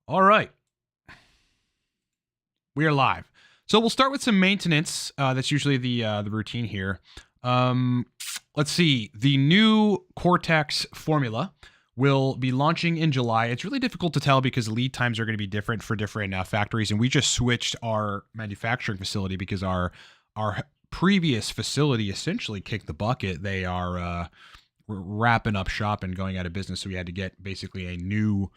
All right, we are live. So we'll start with some maintenance. That's usually the routine here. Um, let's see. The new Cortex formula will be launching in July. It's really difficult to tell because lead times are going to be different for different factories, and we just switched our manufacturing facility because our previous facility essentially kicked the bucket. They are wrapping up shop and going out of business, so we had to get basically a new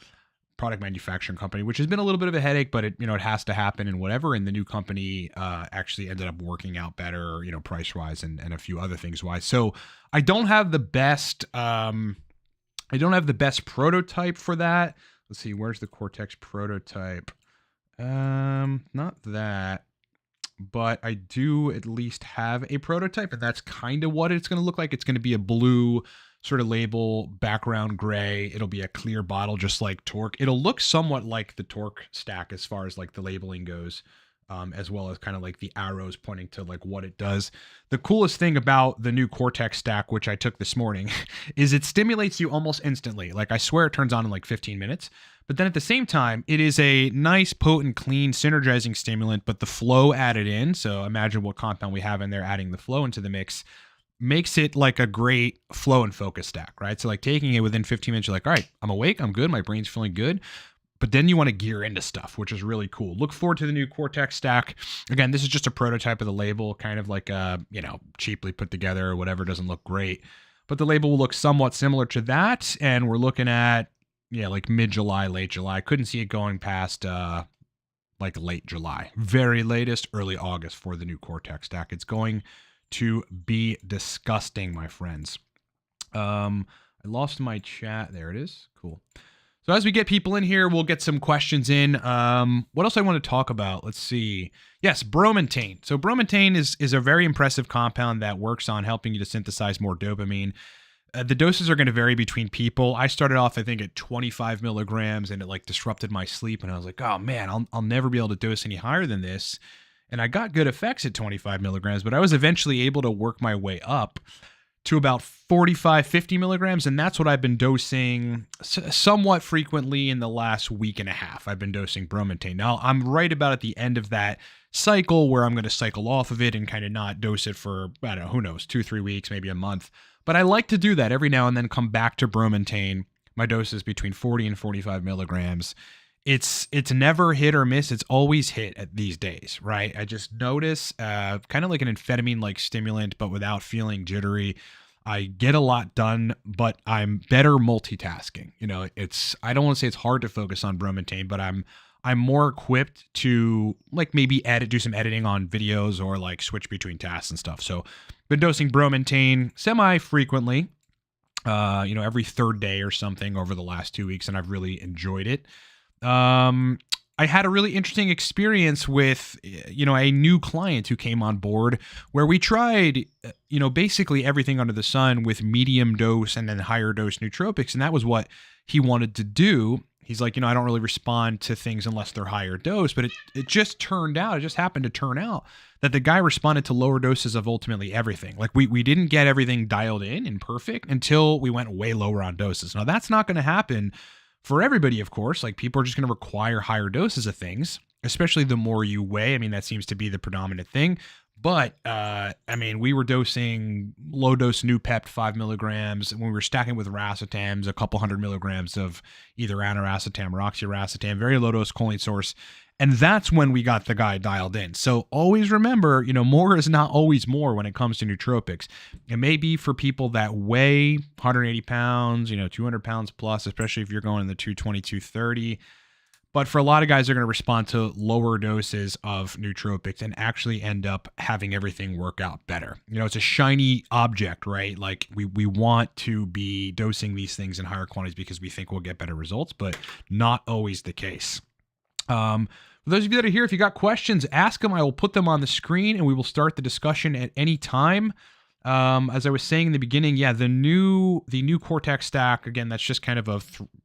product manufacturing company, which has been a little bit of a headache, but it has to happen and whatever. And the new company actually ended up working out better, price wise and a few other things wise. So I don't have the best prototype for that. Let's see, where's the Cortex prototype? Not that, but I do at least have a prototype, and that's kind of what it's going to look like. It's going to be a blue sort of label, background gray. It'll be a clear bottle, just like Torque. It'll look somewhat like the Torque stack as far as like the labeling goes, as well as kind of like the arrows pointing to like what it does. The coolest thing about the new Cortex stack, which I took this morning, is it stimulates you almost instantly. Like I swear it turns on in like 15 minutes. But then at the same time, it is a nice, potent, clean, synergizing stimulant, but the flow added in. So imagine what compound we have in there, adding the flow into the mix makes it like a great flow and focus stack, right? So like taking it within 15 minutes, you're like, all right, I'm awake, I'm good, my brain's feeling good. But then you want to gear into stuff, which is really cool. Look forward to the new Cortex stack. Again, this is just a prototype of the label, kind of like a, cheaply put together or whatever, doesn't look great. But the label will look somewhat similar to that. And we're looking at, like mid-July, late July. Couldn't see it going past like late July. Very latest, early August for the new Cortex stack. It's going to be disgusting, my friends. I lost my chat. There it is. Cool. So as we get people in here, we'll get some questions in. What else I want to talk about? Let's see. Yes, bromontane. So bromontane is a very impressive compound that works on helping you to synthesize more dopamine. The doses are going to vary between people. I started off, I think, at 25 milligrams, and it like disrupted my sleep. And I was like, oh man, I'll never be able to dose any higher than this. And I got good effects at 25 milligrams, but I was eventually able to work my way up to about 45, 50 milligrams. And that's what I've been dosing somewhat frequently in the last week and a half. I've been dosing bromontane. Now, I'm right about at the end of that cycle where I'm going to cycle off of it and kind of not dose it for, I don't know, who knows, 2-3 weeks, maybe a month. But I like to do that every now and then, come back to bromontane. My dose is between 40 and 45 milligrams. It's never hit or miss. It's always hit at these days, right? I just notice kind of like an amphetamine-like stimulant, but without feeling jittery. I get a lot done, but I'm better multitasking. I don't want to say it's hard to focus on bromontane, but I'm more equipped to like maybe do some editing on videos or like switch between tasks and stuff. So been dosing bromontane semi-frequently, every third day or something over the last 2 weeks, and I've really enjoyed it. I had a really interesting experience with, a new client who came on board where we tried, basically everything under the sun with medium dose and then higher dose nootropics. And that was what he wanted to do. He's like, I don't really respond to things unless they're higher dose, but it just happened to turn out that the guy responded to lower doses of ultimately everything. Like we didn't get everything dialed in and perfect until we went way lower on doses. Now that's not going to happen for everybody, of course. Like people are just going to require higher doses of things, especially the more you weigh. I mean, that seems to be the predominant thing. But we were dosing low dose Noopept 5 milligrams when we were stacking with racetams, a couple 100 milligrams of either aniracetam or oxiracetam, very low dose choline source. And that's when we got the guy dialed in. So always remember, more is not always more when it comes to nootropics. It may be for people that weigh 180 pounds, 200 pounds plus, especially if you're going in the 220, 230. But for a lot of guys, they're going to respond to lower doses of nootropics and actually end up having everything work out better. It's a shiny object, right? Like we want to be dosing these things in higher quantities because we think we'll get better results, but not always the case. For those of you that are here, if you got questions, ask them. I will put them on the screen and we will start the discussion at any time. As I was saying in the beginning, the new Cortex stack, again, that's just kind of a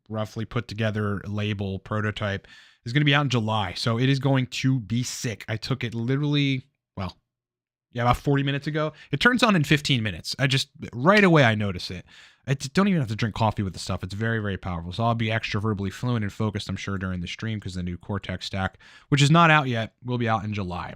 roughly put together label prototype, is going to be out in July. So it is going to be sick. I took it literally, about 40 minutes ago. It turns on in 15 minutes. Right away, I notice it. I don't even have to drink coffee with the stuff. It's very, very powerful. So I'll be extra verbally fluent and focused, I'm sure, during the stream because the new Cortex stack, which is not out yet, will be out in July.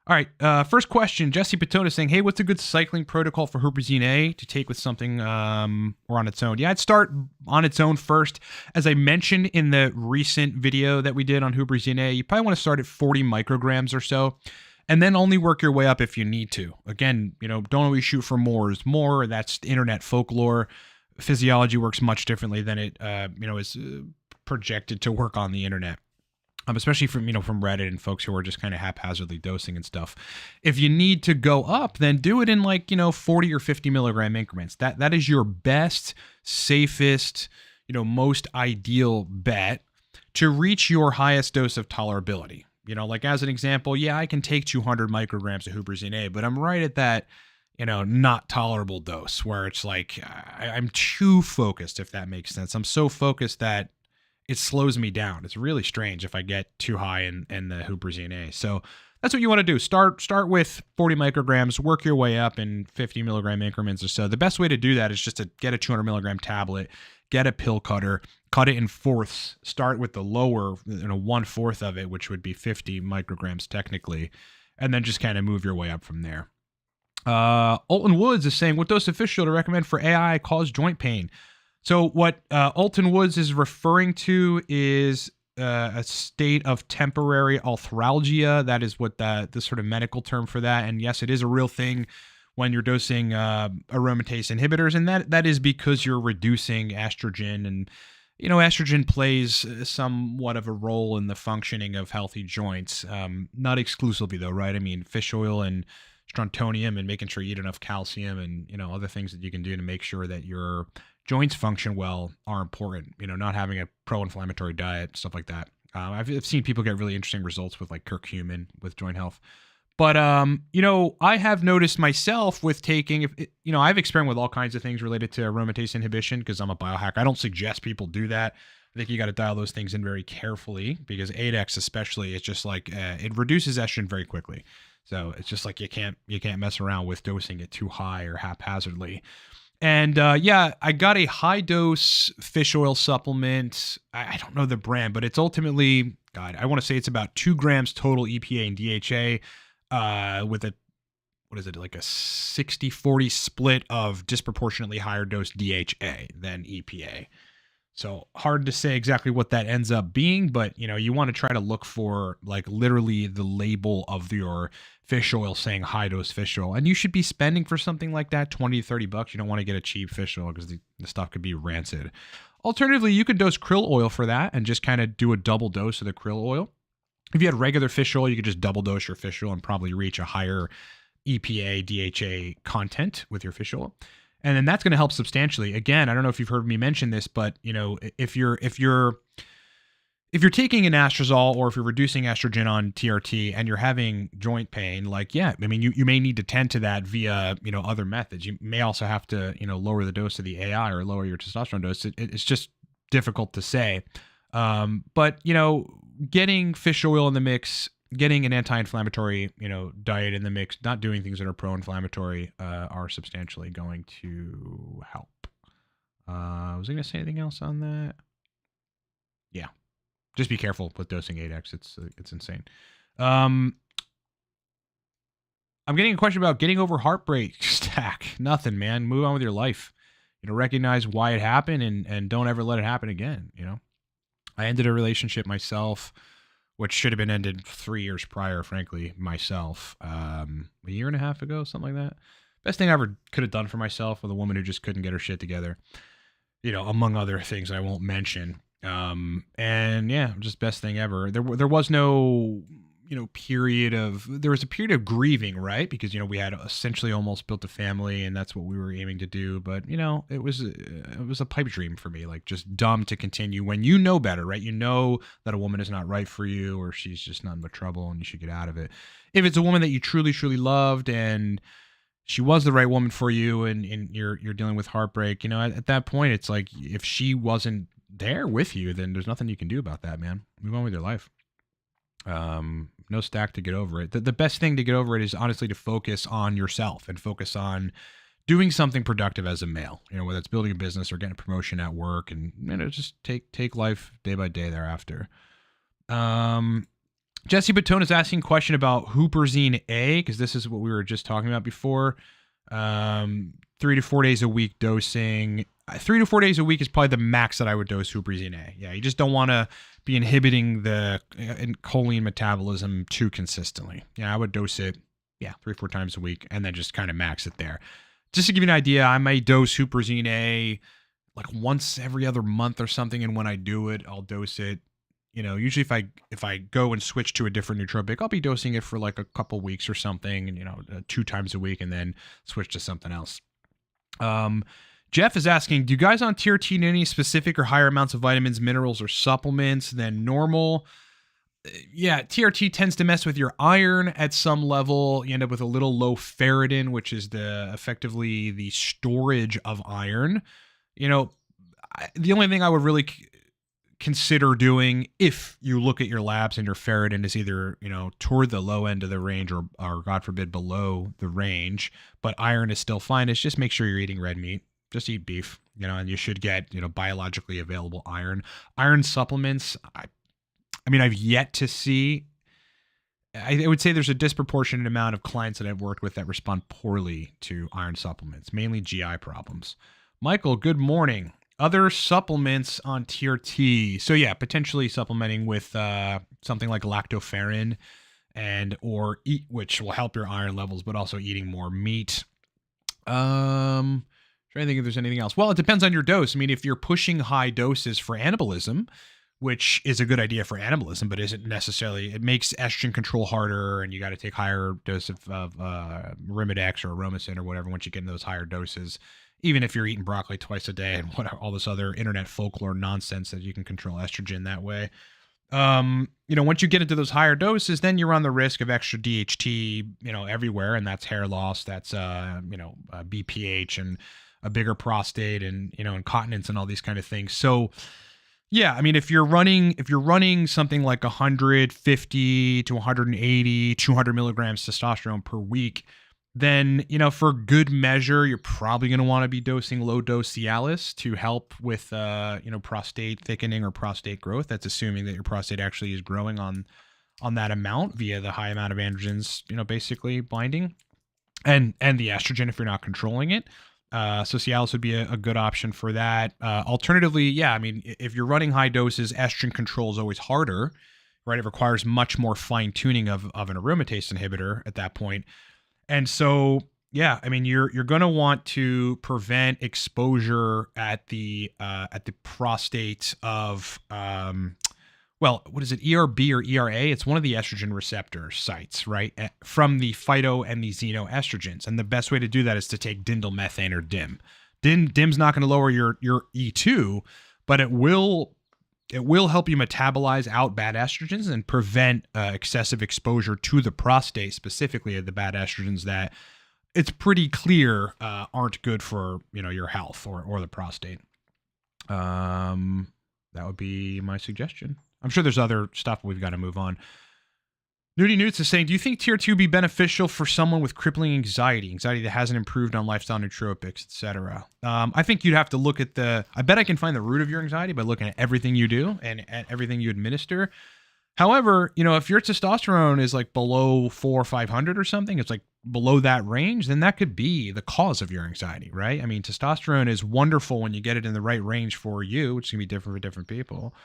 All right, first question, Jesse Patona saying, hey, what's a good cycling protocol for huperzine A to take with something or on its own? Yeah, I'd start on its own first. As I mentioned in the recent video that we did on huperzine A, you probably want to start at 40 micrograms or so, and then only work your way up if you need to. Again, don't always shoot for more is more. That's internet folklore. Physiology works much differently than it, is projected to work on the internet. Especially from Reddit and folks who are just kind of haphazardly dosing and stuff. If you need to go up, then do it in 40 or 50 milligram increments. That is your best, safest, most ideal bet to reach your highest dose of tolerability. As an example, yeah, I can take 200 micrograms of huperzine A, but I'm right at that, not tolerable dose where it's like I'm too focused, if that makes sense. I'm so focused that it slows me down. It's really strange if I get too high in the huperzine A. So that's what you want to do. Start with 40 micrograms, work your way up in 50 milligram increments or so. The best way to do that is just to get a 200 milligram tablet, get a pill cutter, cut it in fourths, start with the lower, 1/4 of it, which would be 50 micrograms technically, and then just kind of move your way up from there. Alton Woods is saying, what dose of fish oil to recommend for AI cause joint pain? So what Alton Woods is referring to is a state of temporary arthralgia. That is what the sort of medical term for that. And yes, it is a real thing when you're dosing aromatase inhibitors. And that is because you're reducing estrogen. And, estrogen plays somewhat of a role in the functioning of healthy joints. Not exclusively though, right? I mean, fish oil and strontium and making sure you eat enough calcium and, other things that you can do to make sure that your joints function well are important. Not having a pro-inflammatory diet, stuff like that. I've seen people get really interesting results with curcumin with joint health. But, I have noticed myself with taking, I've experimented with all kinds of things related to aromatase inhibition because I'm a biohacker. I don't suggest people do that. I think you got to dial those things in very carefully because 8X especially, it's just it reduces estrogen very quickly. So it's just you can't mess around with dosing it too high or haphazardly. And I got a high dose fish oil supplement. I don't know the brand, but it's ultimately, I want to say it's about 2 grams total EPA and DHA with a 60-40 split of disproportionately higher dose DHA than EPA. So hard to say exactly what that ends up being, but you want to try to look for literally the label of your fish oil saying high dose fish oil. And you should be spending for something like that $20 to $30. You don't want to get a cheap fish oil because the stuff could be rancid. Alternatively, you could dose krill oil for that and just kind of do a double dose of the krill oil. If you had regular fish oil, you could just double dose your fish oil and probably reach a higher EPA, DHA content with your fish oil. And then that's going to help substantially. Again, I don't know if you've heard me mention this, but if you're taking an astrazole or if you're reducing estrogen on TRT and you're having joint pain, you may need to tend to that via other methods. You may also have to lower the dose of the AI or lower your testosterone dose. It's just difficult to say. But getting fish oil in the mix, getting an anti-inflammatory, diet in the mix, not doing things that are pro-inflammatory, are substantially going to help. Was I going to say anything else on that? Yeah. Just be careful with dosing 8X. It's insane. I'm getting a question about getting over heartbreak stack. Nothing, man. Move on with your life. Recognize why it happened and don't ever let it happen again. I ended a relationship myself, which should have been ended 3 years prior, frankly, myself, a year and a half ago, something like that. Best thing I ever could have done for myself with a woman who just couldn't get her shit together, among other things I won't mention. And yeah, just best thing ever. There was no, there was a period of grieving, right? Because, we had essentially almost built a family and that's what we were aiming to do. But, it was a pipe dream for me, just dumb to continue when you know better, right? You know that a woman is not right for you or she's just not in much trouble and you should get out of it. If it's a woman that you truly, truly loved and she was the right woman for you and you're dealing with heartbreak, at that point, it's if she wasn't there with you, then there's nothing you can do about that, man. Move on with your life. No stack to get over it. The best thing to get over it is honestly to focus on yourself and focus on doing something productive as a male, whether it's building a business or getting a promotion at work, and just take life day by day thereafter. Jesse Batone is asking a question about Huperzine A, because this is what we were just talking about before. 3 to 4 days a week dosing. 3 to 4 days a week is probably the max that I would dose Huperzine A. Yeah, you just don't want to be inhibiting the choline metabolism too consistently. Yeah, I would dose it, 3-4 times a week, and then just kind of max it there. Just to give you an idea, I may dose Huperzine A like once every other month or something, and when I do it, I'll dose it. Usually if I go and switch to a different nootropic, I'll be dosing it for like a couple weeks or something, and 2 times a week, and then switch to something else. Jeff is asking, do you guys on TRT need any specific or higher amounts of vitamins, minerals, or supplements than normal? Yeah, TRT tends to mess with your iron at some level. You end up with a little low ferritin, which is effectively the storage of iron. The only thing I would really consider doing, if you look at your labs and your ferritin is either toward the low end of the range or God forbid below the range, but iron is still fine, is just make sure you're eating red meat. Just eat beef, and you should get biologically available iron supplements. I've yet to see. I would say there's a disproportionate amount of clients that I've worked with that respond poorly to iron supplements, mainly GI problems. Michael, good morning. Other supplements on TRT. So yeah, potentially supplementing with something like lactoferrin which will help your iron levels, but also eating more meat. Trying to think if there's anything else. Well, it depends on your dose. If you're pushing high doses for anabolism, which is a good idea for anabolism, but isn't necessarily, it makes estrogen control harder, and you got to take higher dose of Arimidex or Aromacin or whatever once you get into those higher doses. Even if you're eating broccoli twice a day and all this other internet folklore nonsense that you can control estrogen that way. Once you get into those higher doses, then you run the risk of extra DHT, everywhere. And that's hair loss. That's, BPH and a bigger prostate and, incontinence and all these kind of things. So yeah, if you're running something like 150 to 180, 200 milligrams testosterone per week, then, for good measure, you're probably going to want to be dosing low dose Cialis to help with, prostate thickening or prostate growth. That's assuming that your prostate actually is growing on that amount via the high amount of androgens, basically binding and the estrogen if you're not controlling it. So Cialis would be a good option for that. Alternatively, if you're running high doses, estrogen control is always harder, right? It requires much more fine tuning of an aromatase inhibitor at that point. And so, yeah, you're going to want to prevent exposure at the prostate of, what is it? ERB or ERA? It's one of the estrogen receptor sites, right? From the phyto and the xenoestrogens. And the best way to do that is to take dindylmethane or DIM. DIM's not going to lower your E2, but it will help you metabolize out bad estrogens and prevent excessive exposure to the prostate, specifically of the bad estrogens that it's pretty clear aren't good for your health or the prostate. That would be my suggestion. I'm sure there's other stuff, but we've got to move on. Nudie Newts is saying, do you think tier 2 would be beneficial for someone with crippling anxiety that hasn't improved on lifestyle nootropics, etc.? I think you'd have to look at I bet I can find the root of your anxiety by looking at everything you do and at everything you administer. However, if your testosterone is like below 400 or 500 or something, it's like below that range, then that could be the cause of your anxiety, right? Testosterone is wonderful when you get it in the right range for you, which can be different for different people.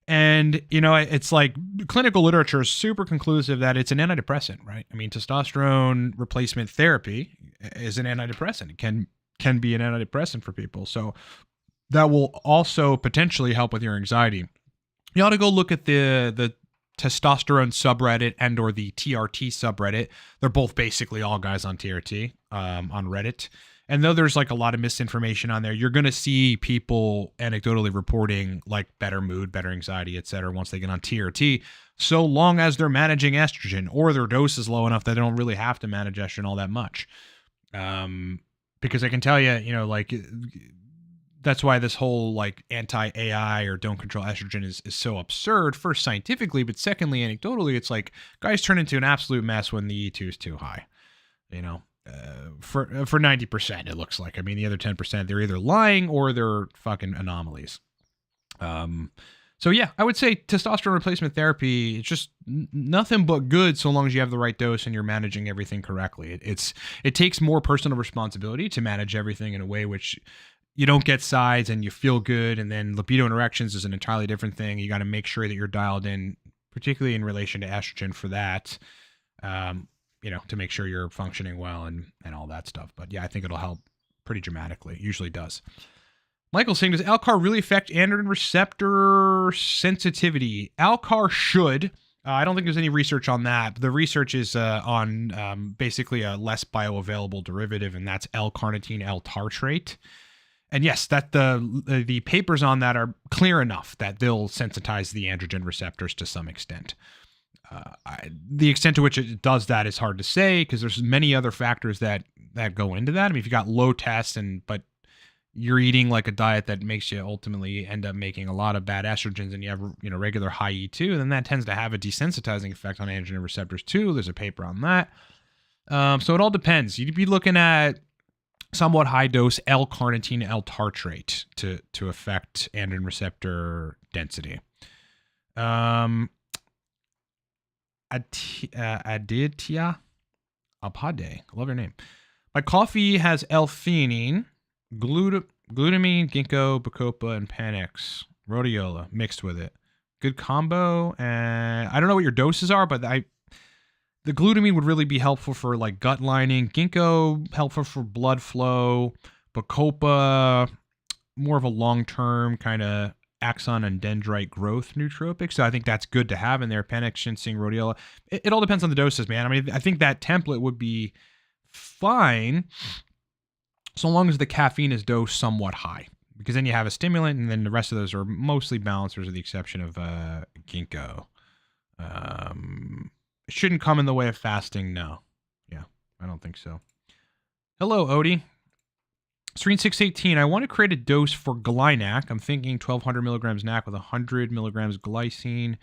And, it's like clinical literature is super conclusive that it's an antidepressant, right? Testosterone replacement therapy is an antidepressant. It can be an antidepressant for people. So that will also potentially help with your anxiety. You ought to go look at the testosterone subreddit and or the TRT subreddit. They're both basically all guys on TRT on Reddit. And though there's like a lot of misinformation on there, you're going to see people anecdotally reporting like better mood, better anxiety, etc. once they get on TRT, so long as they're managing estrogen or their dose is low enough that they don't really have to manage estrogen all that much. Because I can tell you, that's why this whole like anti-AI or don't control estrogen is so absurd. First, scientifically, but secondly, anecdotally, it's like guys turn into an absolute mess when the E2 is too high. You know, for 90%, it looks like. I mean, the other 10%, they're either lying or they're fucking anomalies. So yeah, I would say testosterone replacement therapy, it's just nothing but good so long as you have the right dose and you're managing everything correctly. It takes more personal responsibility to manage everything in a way which you don't get sides and you feel good. And then libido and erections is an entirely different thing. You got to make sure that you're dialed in, particularly in relation to estrogen for that, you know, to make sure you're functioning well and all that stuff. But yeah, I think it'll help pretty dramatically. It usually does. Michael's saying, does Alcar really affect androgen receptor sensitivity? Alcar should. I don't think there's any research on that. The research is on basically a less bioavailable derivative, and that's L-carnitine L-tartrate. And yes, that the papers on that are clear enough that they'll sensitize the androgen receptors to some extent. The extent to which it does that is hard to say because there's many other factors that go into that. I mean, if you got low tests but you're eating like a diet that makes you ultimately end up making a lot of bad estrogens and you have, you know, regular high E2, then that tends to have a desensitizing effect on androgen receptors too. There's a paper on that. So it all depends. You'd be looking at somewhat high dose L-carnitine L-tartrate to affect androgen receptor density. Aditya Apade, I love your name. My coffee has L-theanine, glutamine, ginkgo, bacopa, and panax, rhodiola mixed with it. Good combo. And I don't know what your doses are, but the glutamine would really be helpful for like gut lining. Ginkgo helpful for blood flow. Bacopa more of a long-term kind of axon and dendrite growth nootropic. So I think that's good to have in there. Panax, ginseng, rhodiola. It all depends on the doses, man. I mean, I think that template would be fine so long as the caffeine is dosed somewhat high, because then you have a stimulant and then the rest of those are mostly balancers with the exception of ginkgo. It shouldn't come in the way of fasting. No. Yeah, I don't think so. Hello, Odie. Serene 618. I want to create a dose for Glynac. I'm thinking 1200 milligrams NAC with 100 milligrams glycine.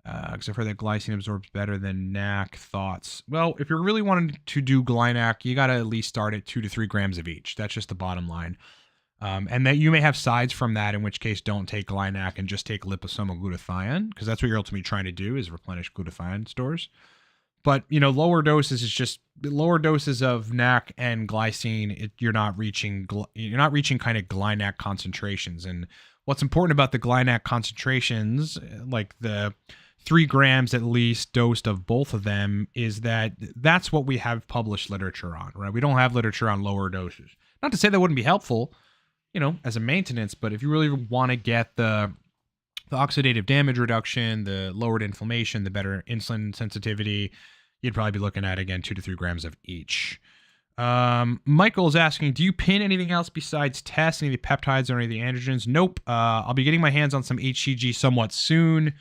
Because I've heard that glycine absorbs better than NAC. Thoughts? Well, if you're really wanting to do Glynac, you got to at least start at 2 to 3 grams of each. That's just the bottom line. And that you may have sides from that, in which case don't take Glynac and just take liposomal glutathione, because that's what you're ultimately trying to do, is replenish glutathione stores. But, you know, lower doses is just lower doses of NAC and glycine. You're not reaching kind of Glynac concentrations. And what's important about the Glynac concentrations, like the 3 grams at least dosed of both of them, is that that's what we have published literature on, right? We don't have literature on lower doses. Not to say that wouldn't be helpful, you know, as a maintenance, but if you really want to get the oxidative damage reduction, the lowered inflammation, the better insulin sensitivity, you'd probably be looking at, again, 2 to 3 grams of each. Michael is asking, do you pin anything else besides tests, any of the peptides or any of the androgens? Nope. I'll be getting my hands on some HCG somewhat soon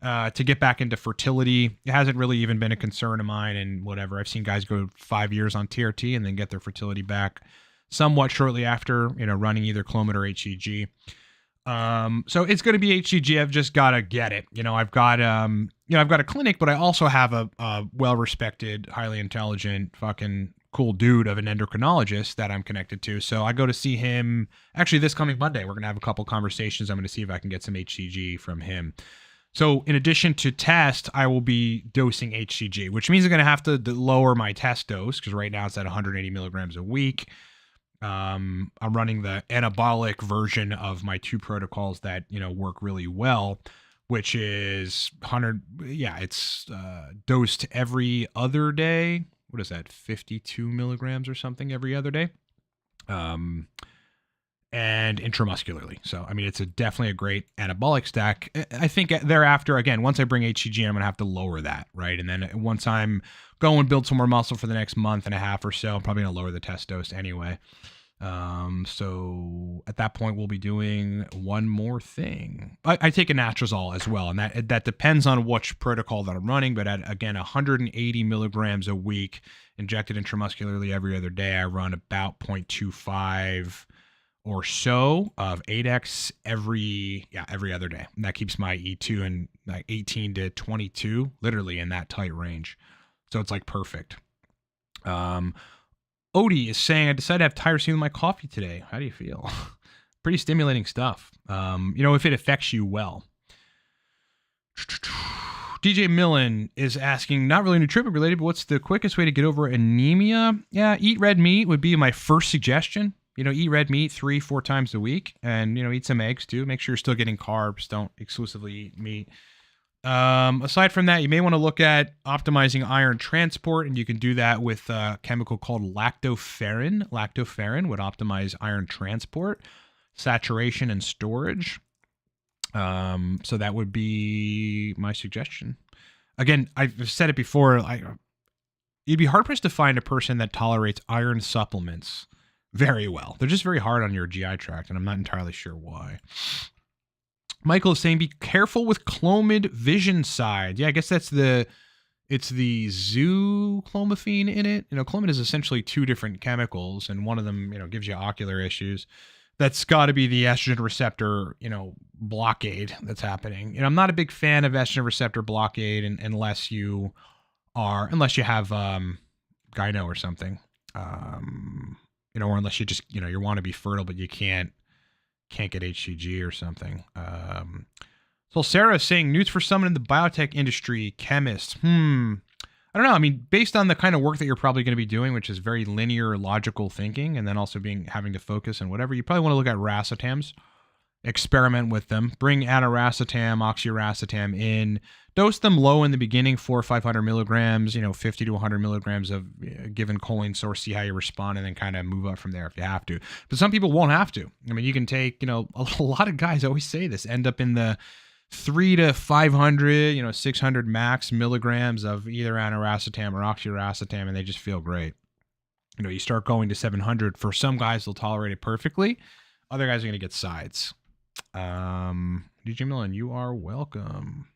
to get back into fertility. It hasn't really even been a concern of mine, and whatever. I've seen guys go 5 years on TRT and then get their fertility back somewhat shortly after, you know, running either Clomid or HCG. So it's going to be HCG. I've just got to get it. You know, I've got a clinic, but I also have a well-respected, highly intelligent, fucking cool dude of an endocrinologist that I'm connected to. So I go to see him actually this coming Monday. We're going to have a couple conversations. I'm going to see if I can get some HCG from him. So in addition to test, I will be dosing HCG, which means I'm going to have to lower my test dose, because right now it's at 180 milligrams a week. I'm running the anabolic version of my 2 protocols that, you know, work really well, which is 100. Yeah, it's dosed every other day. What is that? 52 milligrams or something every other day. And intramuscularly. So, I mean, it's definitely a great anabolic stack. I think thereafter, again, once I bring HCG, I'm going to have to lower that, right? And then once I'm going build some more muscle for the next month and a half or so, I'm probably going to lower the test dose anyway. So at that point, we'll be doing one more thing. I take a Natrazole as well, and that depends on which protocol that I'm running. But at, again, 180 milligrams a week, injected intramuscularly every other day, I run about 0.25 or so of 8x every other day. And that keeps my E2 in like 18 to 22, literally in that tight range. So it's like perfect. Odie is saying, I decided to have tyrosine with my coffee today. How do you feel? Pretty stimulating stuff. If it affects you well. DJ Millen is asking, not really nootropic related, but what's the quickest way to get over anemia? Yeah, eat red meat would be my first suggestion. Eat red meat 3-4 times a week, and, eat some eggs too. Make sure you're still getting carbs. Don't exclusively eat meat. Aside from that, you may want to look at optimizing iron transport, and you can do that with a chemical called lactoferrin. Lactoferrin would optimize iron transport, saturation, and storage. So that would be my suggestion. Again, I've said it before, you'd be hard pressed to find a person that tolerates iron supplements very well. They're just very hard on your GI tract, and I'm not entirely sure why. Michael is saying, be careful with Clomid vision side. Yeah, I guess it's the zooclomiphene in it. Clomid is essentially 2 different chemicals, and one of them, gives you ocular issues. That's got to be the estrogen receptor, blockade that's happening. I'm not a big fan of estrogen receptor blockade unless you have gyno or something, or unless you just, you want to be fertile, but you can't get HCG or something. So Sarah is saying newts for someone in the biotech industry, chemist. I don't know. I mean, based on the kind of work that you're probably going to be doing, which is very linear, logical thinking, and then also having to focus and whatever, you probably want to look at racetams, experiment with them, bring aniracetam, oxiracetam in, dose them low in the beginning, 400 or 500 milligrams, 50 to 100 milligrams of a given choline source, see how you respond, and then kind of move up from there if you have to. But some people won't have to. I mean, you can take, a lot of guys always say this, end up in the 300 to 500, 600 max milligrams of either aniracetam or oxiracetam, and they just feel great. You start going to 700. For some guys, they'll tolerate it perfectly. Other guys are going to get sides. DJ Millen, you are welcome.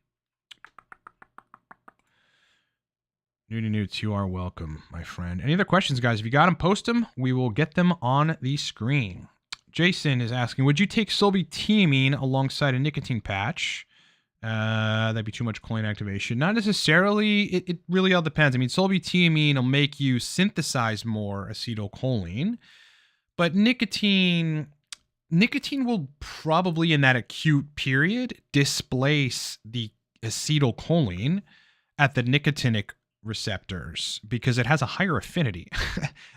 Newts, you are welcome, my friend. Any other questions, guys? If you got them, post them. We will get them on the screen. Jason is asking, would you take sulbutiamine alongside a nicotine patch? That'd be too much choline activation. Not necessarily. It really all depends. I mean, sulbutiamine will make you synthesize more acetylcholine, but nicotine will probably in that acute period displace the acetylcholine at the nicotinic receptors because it has a higher affinity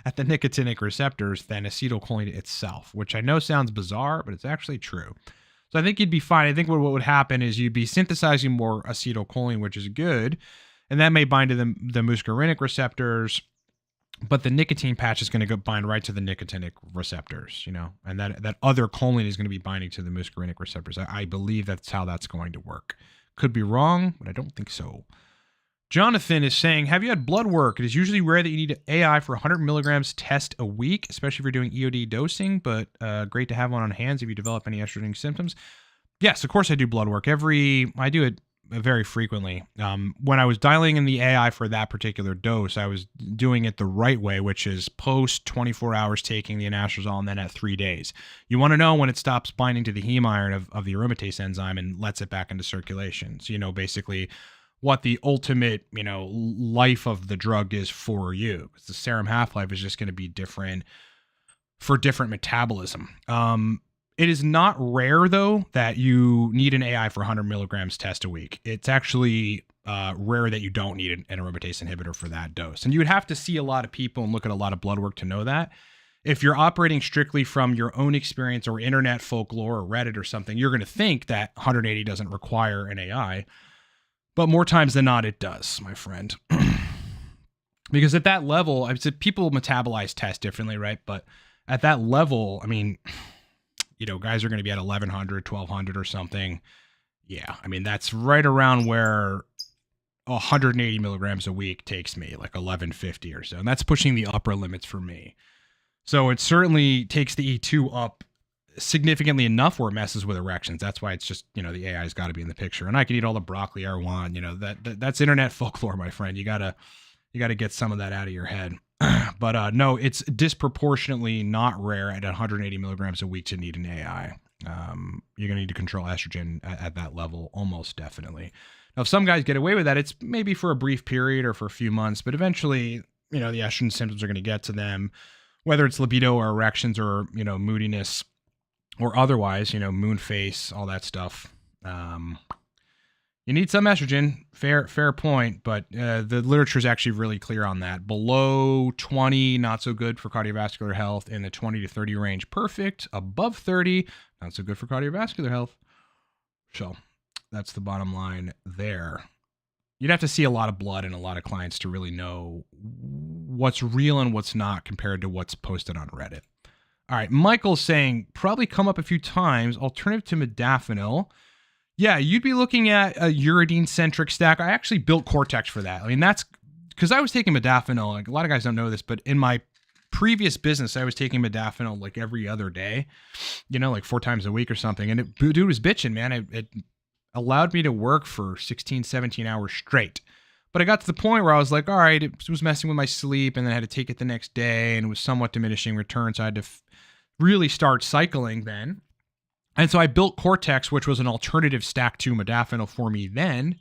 at the nicotinic receptors than acetylcholine itself, which I know sounds bizarre, but it's actually true. So I think you'd be fine. I think what would happen is you'd be synthesizing more acetylcholine, which is good, and that may bind to the muscarinic receptors, but the nicotine patch is going to go bind right to the nicotinic receptors, and that other choline is going to be binding to the muscarinic receptors. I believe that's how that's going to work. Could be wrong, but I don't think so. Jonathan is saying, have you had blood work? It is usually rare that you need AI for 100 milligrams test a week, especially if you're doing EOD dosing, but great to have one on hands if you develop any estrogen symptoms. Yes, of course I do blood work. I do it very frequently. When I was dialing in the AI for that particular dose, I was doing it the right way, which is post 24 hours taking the anastrozole and then at 3 days. You want to know when it stops binding to the heme iron of the aromatase enzyme and lets it back into circulation. So basically what the ultimate, life of the drug is for you. Because the serum half-life is just going to be different for different metabolism. It is not rare, though, that you need an AI for 100 milligrams test a week. It's actually rare that you don't need an aromatase inhibitor for that dose. And you would have to see a lot of people and look at a lot of blood work to know that. If you're operating strictly from your own experience or internet folklore or Reddit or something, you're going to think that 180 doesn't require an AI. But more times than not, it does, my friend. Because at that level, I said people metabolize tests differently, right? But at that level, I mean, guys are going to be at 1,100, 1,200 or something. Yeah, I mean, that's right around where 180 milligrams a week takes me, like 1,150 or so. And that's pushing the upper limits for me. So it certainly takes the E2 up significantly enough where it messes with erections. That's why it's just, the AI's got to be in the picture. And I can eat all the broccoli I want. That's internet folklore, my friend. You gotta get some of that out of your head. But no, it's disproportionately not rare at 180 milligrams a week to need an AI. You're going to need to control estrogen at that level, almost definitely. Now, if some guys get away with that, it's maybe for a brief period or for a few months, but eventually, the estrogen symptoms are going to get to them, whether it's libido or erections or, moodiness or otherwise, moon face, all that stuff. You need some estrogen, fair point, but the literature is actually really clear on that. Below 20, not so good for cardiovascular health. In the 20 to 30 range, perfect. Above 30, not so good for cardiovascular health. So that's the bottom line there. You'd have to see a lot of blood in a lot of clients to really know what's real and what's not compared to what's posted on Reddit. All right, Michael's saying, probably come up a few times, alternative to modafinil. Yeah, you'd be looking at a uridine-centric stack. I actually built Cortex for that. I mean, that's because I was taking modafinil. Like, a lot of guys don't know this, but in my previous business, I was taking modafinil like every other day, like 4 times a week or something. And dude was bitching, man. It allowed me to work for 16, 17 hours straight. But I got to the point where I was like, all right, it was messing with my sleep, and then I had to take it the next day, and it was somewhat diminishing returns. So I had to really start cycling then. And so I built Cortex, which was an alternative stack to modafinil for me then,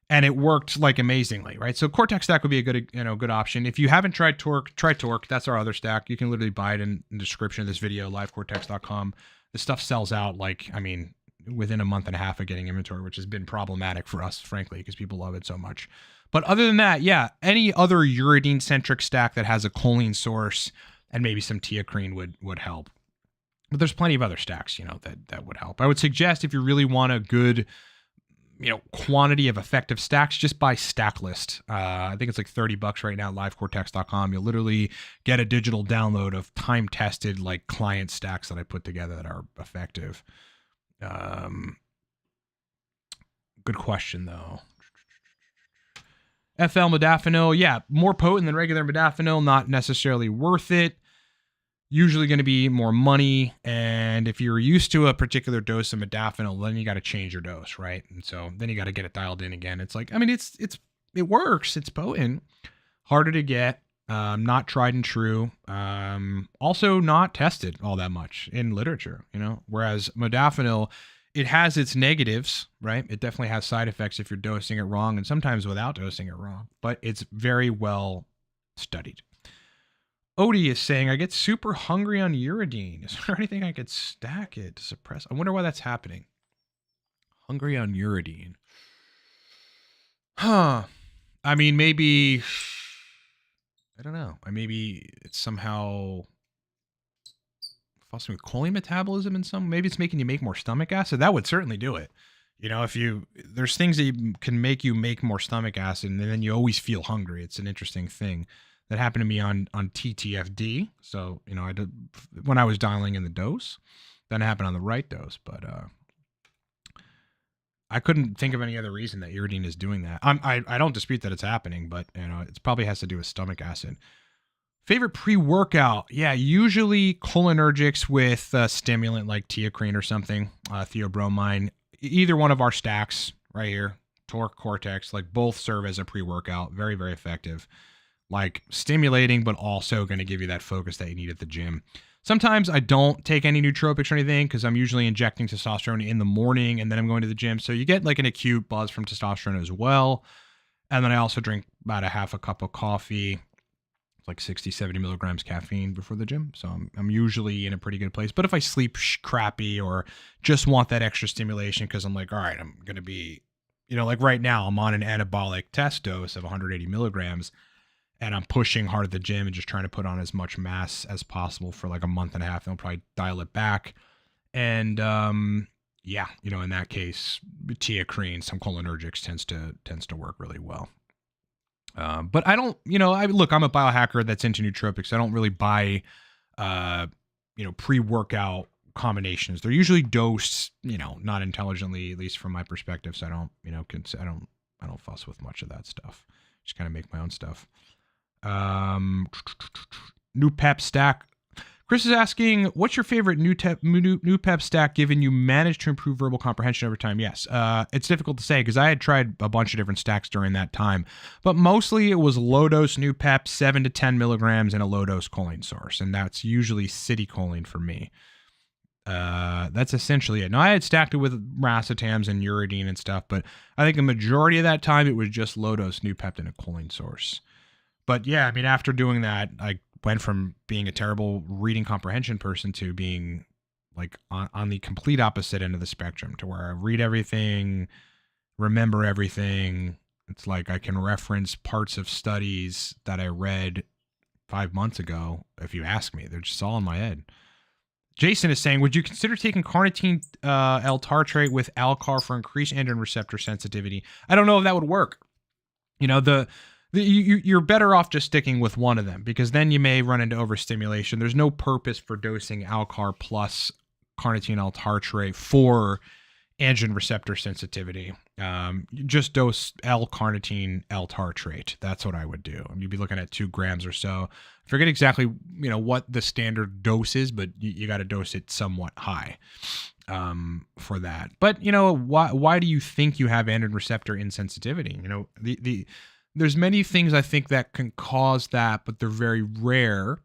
and it worked like amazingly, right? So Cortex stack would be a good option. If you haven't tried Torque, try Torque. That's our other stack. You can literally buy it in the description of this video, livecortex.com. The stuff sells out within a month and a half of getting inventory, which has been problematic for us, frankly, because people love it so much. But other than that, yeah, any other uridine-centric stack that has a choline source and maybe some teacrine would help. But there's plenty of other stacks, that would help. I would suggest if you really want a good, quantity of effective stacks, just buy Stacklist. I think it's like $30 right now at livecortex.com. You'll literally get a digital download of time-tested client stacks that I put together that are effective. Good question though. FL modafinil, yeah, more potent than regular modafinil, not necessarily worth it. Usually going to be more money, and if you're used to a particular dose of modafinil, then you got to change your dose, right? And so then you got to get it dialed in again. It's like, it works, it's potent, harder to get, not tried and true, also not tested all that much in literature, whereas modafinil, it has its negatives, right? It definitely has side effects if you're dosing it wrong, and sometimes without dosing it wrong, but it's very well studied. Odie is saying, I get super hungry on uridine. Is there anything I could stack it to suppress? I wonder why that's happening. Hungry on uridine. Huh. I mean, maybe, I don't know. Maybe it's somehow fostering with choline metabolism in some, maybe it's making you make more stomach acid. That would certainly do it. There's things that can make you make more stomach acid, and then you always feel hungry. It's an interesting thing. That happened to me on TTFD. So, I did when I was dialing in the dose. Then it happened on the right dose, but I couldn't think of any other reason that uridine is doing that. I don't dispute that it's happening, but it probably has to do with stomach acid. Favorite pre-workout? Yeah, usually cholinergics with a stimulant like teacrine or something, theobromine. Either one of our stacks right here, Torque, Cortex, both serve as a pre-workout. Very, very effective. Stimulating, but also going to give you that focus that you need at the gym. Sometimes I don't take any nootropics or anything because I'm usually injecting testosterone in the morning and then I'm going to the gym. So you get an acute buzz from testosterone as well. And then I also drink about a half a cup of coffee. It's 60, 70 milligrams caffeine before the gym. So I'm usually in a pretty good place. But if I sleep crappy or just want that extra stimulation because I'm all right, I'm going to be, right now I'm on an anabolic test dose of 180 milligrams. And I'm pushing hard at the gym and just trying to put on as much mass as possible for a month and a half. And I'll probably dial it back. And yeah, in that case, teacrine, some cholinergics tends to work really well. But I don't, I'm a biohacker that's into nootropics. I don't really buy, pre-workout combinations. They're usually dosed, not intelligently, at least from my perspective. So I don't, I don't fuss with much of that stuff. Just kind of make my own stuff. New pep stack Chris is asking, what's your favorite new pep stack given you managed to improve verbal comprehension over time? Yes, it's difficult to say because I had tried a bunch of different stacks during that time, but mostly it was low-dose new pep, 7 to 10 milligrams, and a low-dose choline source, and that's usually city choline for me. That's essentially it. Now, I had stacked it with racetams and uridine and stuff, but I think the majority of that time it was just low-dose new pep and a choline source. But yeah, I mean, after doing that, I went from being a terrible reading comprehension person to being like on the complete opposite end of the spectrum, to where I read everything, remember everything. It's like I can reference parts of studies that I read 5 months ago. If you ask me, they're just all in my head. Jason is saying, would you consider taking carnitine L-tartrate with Alcar for increased androgen receptor sensitivity? I don't know if that would work. You know, you're better off just sticking with one of them, because then you may run into overstimulation. There's no purpose for dosing Alcar plus carnitine L-tartrate for androgen receptor sensitivity. Just dose L-carnitine L-tartrate. That's what I would do. You'd be looking at 2 grams or so. I forget exactly, you know, what the standard dose is, but you got to dose it somewhat high for that. But, you know, why do you think you have androgen receptor insensitivity? You know, there's many things I think that can cause that, but they're very rare.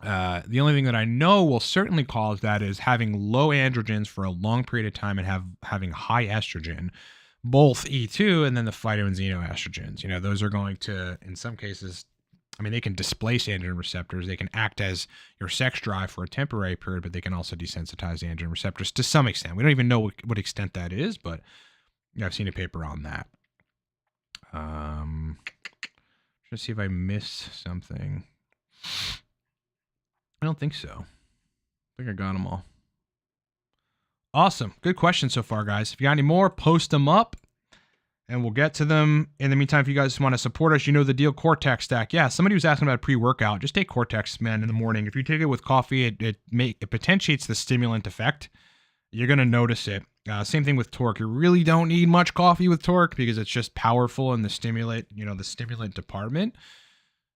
The only thing that I know will certainly cause that is having low androgens for a long period of time and having high estrogen, both E2 and then the phyto and xenoestrogens. You know, those are going to, in some cases, I mean, they can displace androgen receptors. They can act as your sex drive for a temporary period, but they can also desensitize androgen receptors to some extent. We don't even know what extent that is, but I've seen a paper on that. Trying to see if I missed something. I don't think so. I think I got them all. Awesome. Good questions so far, guys. If you got any more, post them up and we'll get to them. In the meantime, if you guys want to support us, you know the deal. Cortex stack. Yeah, somebody was asking about pre-workout. Just take Cortex, man, in the morning. If you take it with coffee, it potentiates the stimulant effect. You're going to notice it. Same thing with Torque. You really don't need much coffee with Torque because it's just powerful in the stimulant department.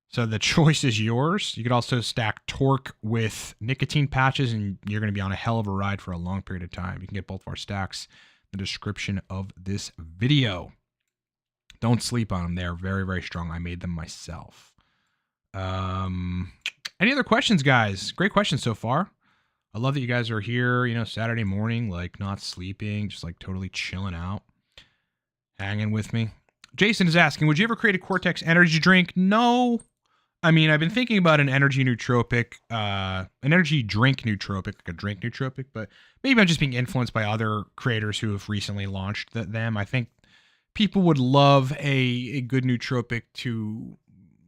So the choice is yours. You could also stack Torque with nicotine patches and you're going to be on a hell of a ride for a long period of time. You can get both of our stacks in the description of this video. Don't sleep on them. They're very, very strong. I made them myself. Any other questions, guys? Great questions so far. I love that you guys are here, you know, Saturday morning, like not sleeping, just like totally chilling out, hanging with me. Jason is asking, would you ever create a Cortex energy drink? No. I mean, I've been thinking about an energy nootropic, an energy drink nootropic, like a drink nootropic, but maybe I'm just being influenced by other creators who have recently launched them. I think people would love a good nootropic to,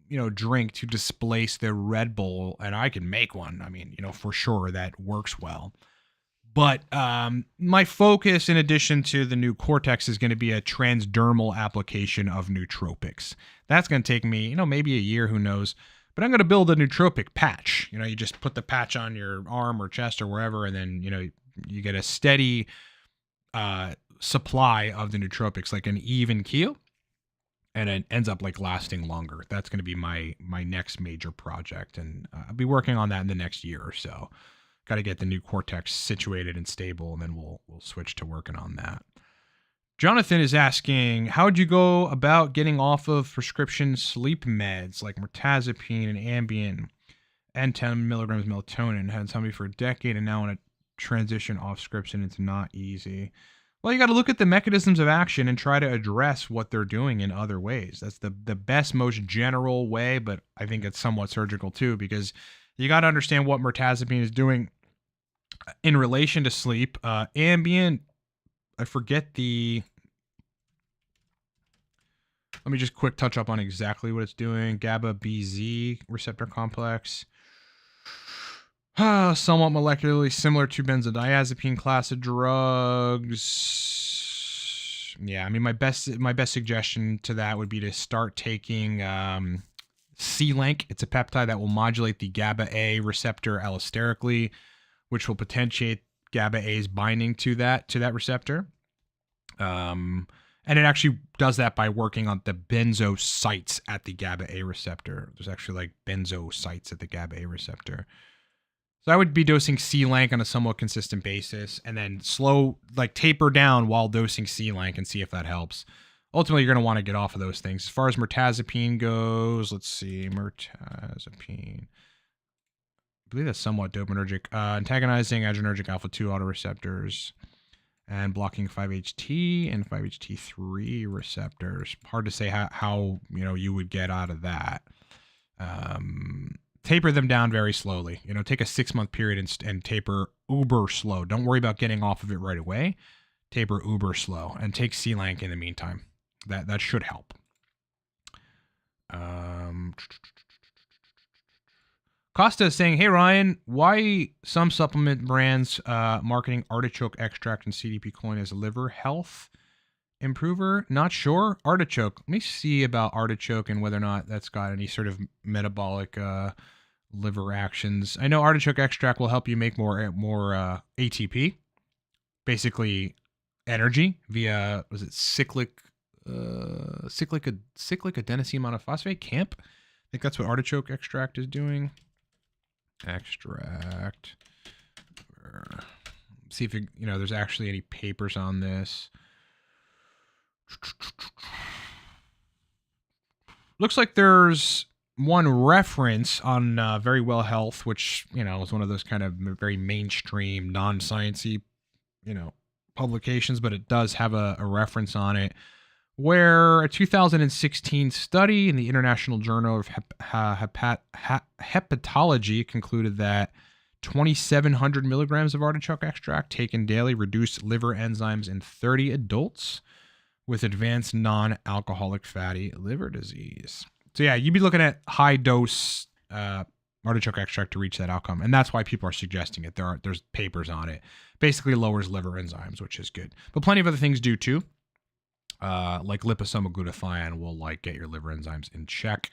you know, drink to displace their Red Bull, and I can make one. I mean, you know, for sure that works well. But my focus, in addition to the new Cortex, is going to be a transdermal application of nootropics. That's going to take me, you know, maybe a year, who knows. But I'm going to build a nootropic patch. You know, you just put the patch on your arm or chest or wherever, and then, you know, you get a steady supply of the nootropics, like an even keel. And it ends up like lasting longer. That's going to be my next major project. And I'll be working on that in the next year or so. Got to get the new Cortex situated and stable, and then we'll switch to working on that. Jonathan is asking, how would you go about getting off of prescription sleep meds like mirtazapine and Ambien and 10 milligrams melatonin? Had somebody for a decade and now want to transition off scripts, and it's not easy. Well, you got to look at the mechanisms of action and try to address what they're doing in other ways. That's the best, most general way, but I think it's somewhat surgical too, because you got to understand what mirtazapine is doing in relation to sleep. Ambien, I forget the... Let me just quick touch up on exactly what it's doing. GABA BZ receptor complex. Somewhat molecularly similar to benzodiazepine class of drugs. Yeah, I mean, my best suggestion to that would be to start taking C-Link. It's a peptide that will modulate the GABA A receptor allosterically, which will potentiate GABA A's binding to that receptor. And it actually does that by working on the benzo sites at the GABA A receptor. There's actually like benzo sites at the GABA A receptor. So I would be dosing C-Lank on a somewhat consistent basis, and then slow, like taper down while dosing C-Lank and see if that helps. Ultimately, you're going to want to get off of those things. As far as mirtazapine goes, let's see, mirtazapine. I believe that's somewhat dopaminergic. Antagonizing adrenergic alpha-2 autoreceptors and blocking 5-HT and 5-HT3 receptors. Hard to say how you would get out of that. Taper them down very slowly. Take a 6-month period and taper uber slow. Don't worry about getting off of it right away. Taper uber slow and take C-Lank in the meantime. That should help. Costa is saying, hey, Ryan, why some supplement brands marketing artichoke extract and CDP choline as a liver health improver? Not sure. Artichoke. Let me see about artichoke and whether or not that's got any sort of metabolic liver actions. I know artichoke extract will help you make more ATP, basically energy via, was it cyclic adenosine monophosphate camp? I think that's what artichoke extract is doing. Extract. See if there's actually any papers on this. Looks like there's one reference on Very Well Health, which is one of those kind of very mainstream, non-sciencey, publications, but it does have a reference on it, where a 2016 study in the International Journal of Hepatology concluded that 2,700 milligrams of artichoke extract taken daily reduced liver enzymes in 30 adults with advanced non-alcoholic fatty liver disease. So yeah, you'd be looking at high dose artichoke extract to reach that outcome, and that's why people are suggesting it. There's papers on it. Basically lowers liver enzymes, which is good, but plenty of other things do too. Like liposomal glutathione will get your liver enzymes in check.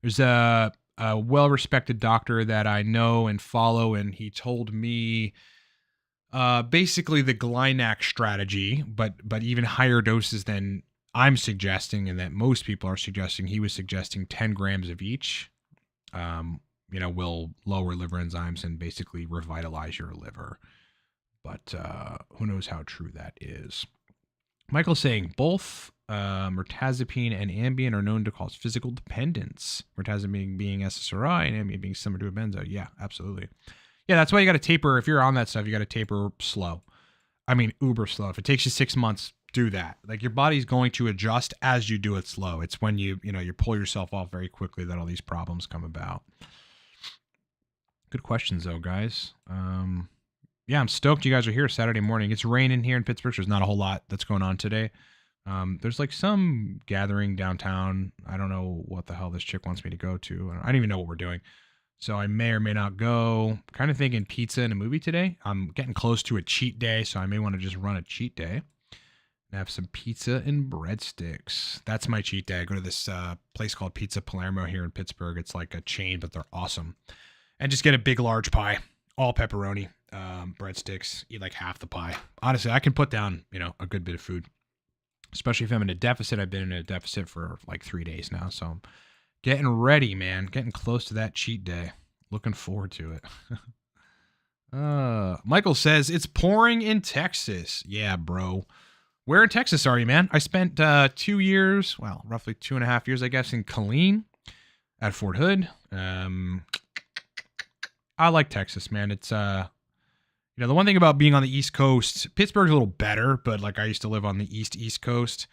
There's a well-respected doctor that I know and follow, and he told me basically the Glynac strategy, but even higher doses than I'm suggesting and that most people are suggesting. He was suggesting 10 grams of each, will lower liver enzymes and basically revitalize your liver. But who knows how true that is. Michael's saying both mirtazapine and Ambien are known to cause physical dependence. Mirtazapine being SSRI and Ambien being similar to a benzo. Yeah, absolutely. Yeah, that's why you got to taper. If you're on that stuff, you got to taper slow. I mean, uber slow. If it takes you 6 months, do that. Your body's going to adjust as you do it slow. It's when you pull yourself off very quickly that all these problems come about. Good questions though, guys. Yeah, I'm stoked you guys are here Saturday morning. It's raining here in Pittsburgh. There's not a whole lot that's going on today. There's some gathering downtown. I don't know what the hell this chick wants me to go to. I don't even know what we're doing. So I may or may not go. Kind of thinking pizza and a movie today. I'm getting close to a cheat day, so I may want to just run a cheat day and have some pizza and breadsticks. That's my cheat day. I go to this place called Pizza Palermo here in Pittsburgh. It's like a chain, but they're awesome. And just get a big, large pie, all pepperoni. Breadsticks, eat half the pie. Honestly, I can put down, a good bit of food, especially if I'm in a deficit. I've been in a deficit for 3 days now. So I'm getting ready, man, getting close to that cheat day. Looking forward to it. Michael says it's pouring in Texas. Yeah, bro. Where in Texas are you, man? I spent 2 years, roughly 2.5 years, I guess, in Killeen at Fort Hood. I like Texas, man. It's, the one thing about being on the East Coast, Pittsburgh's a little better, but I used to live on the East Coast,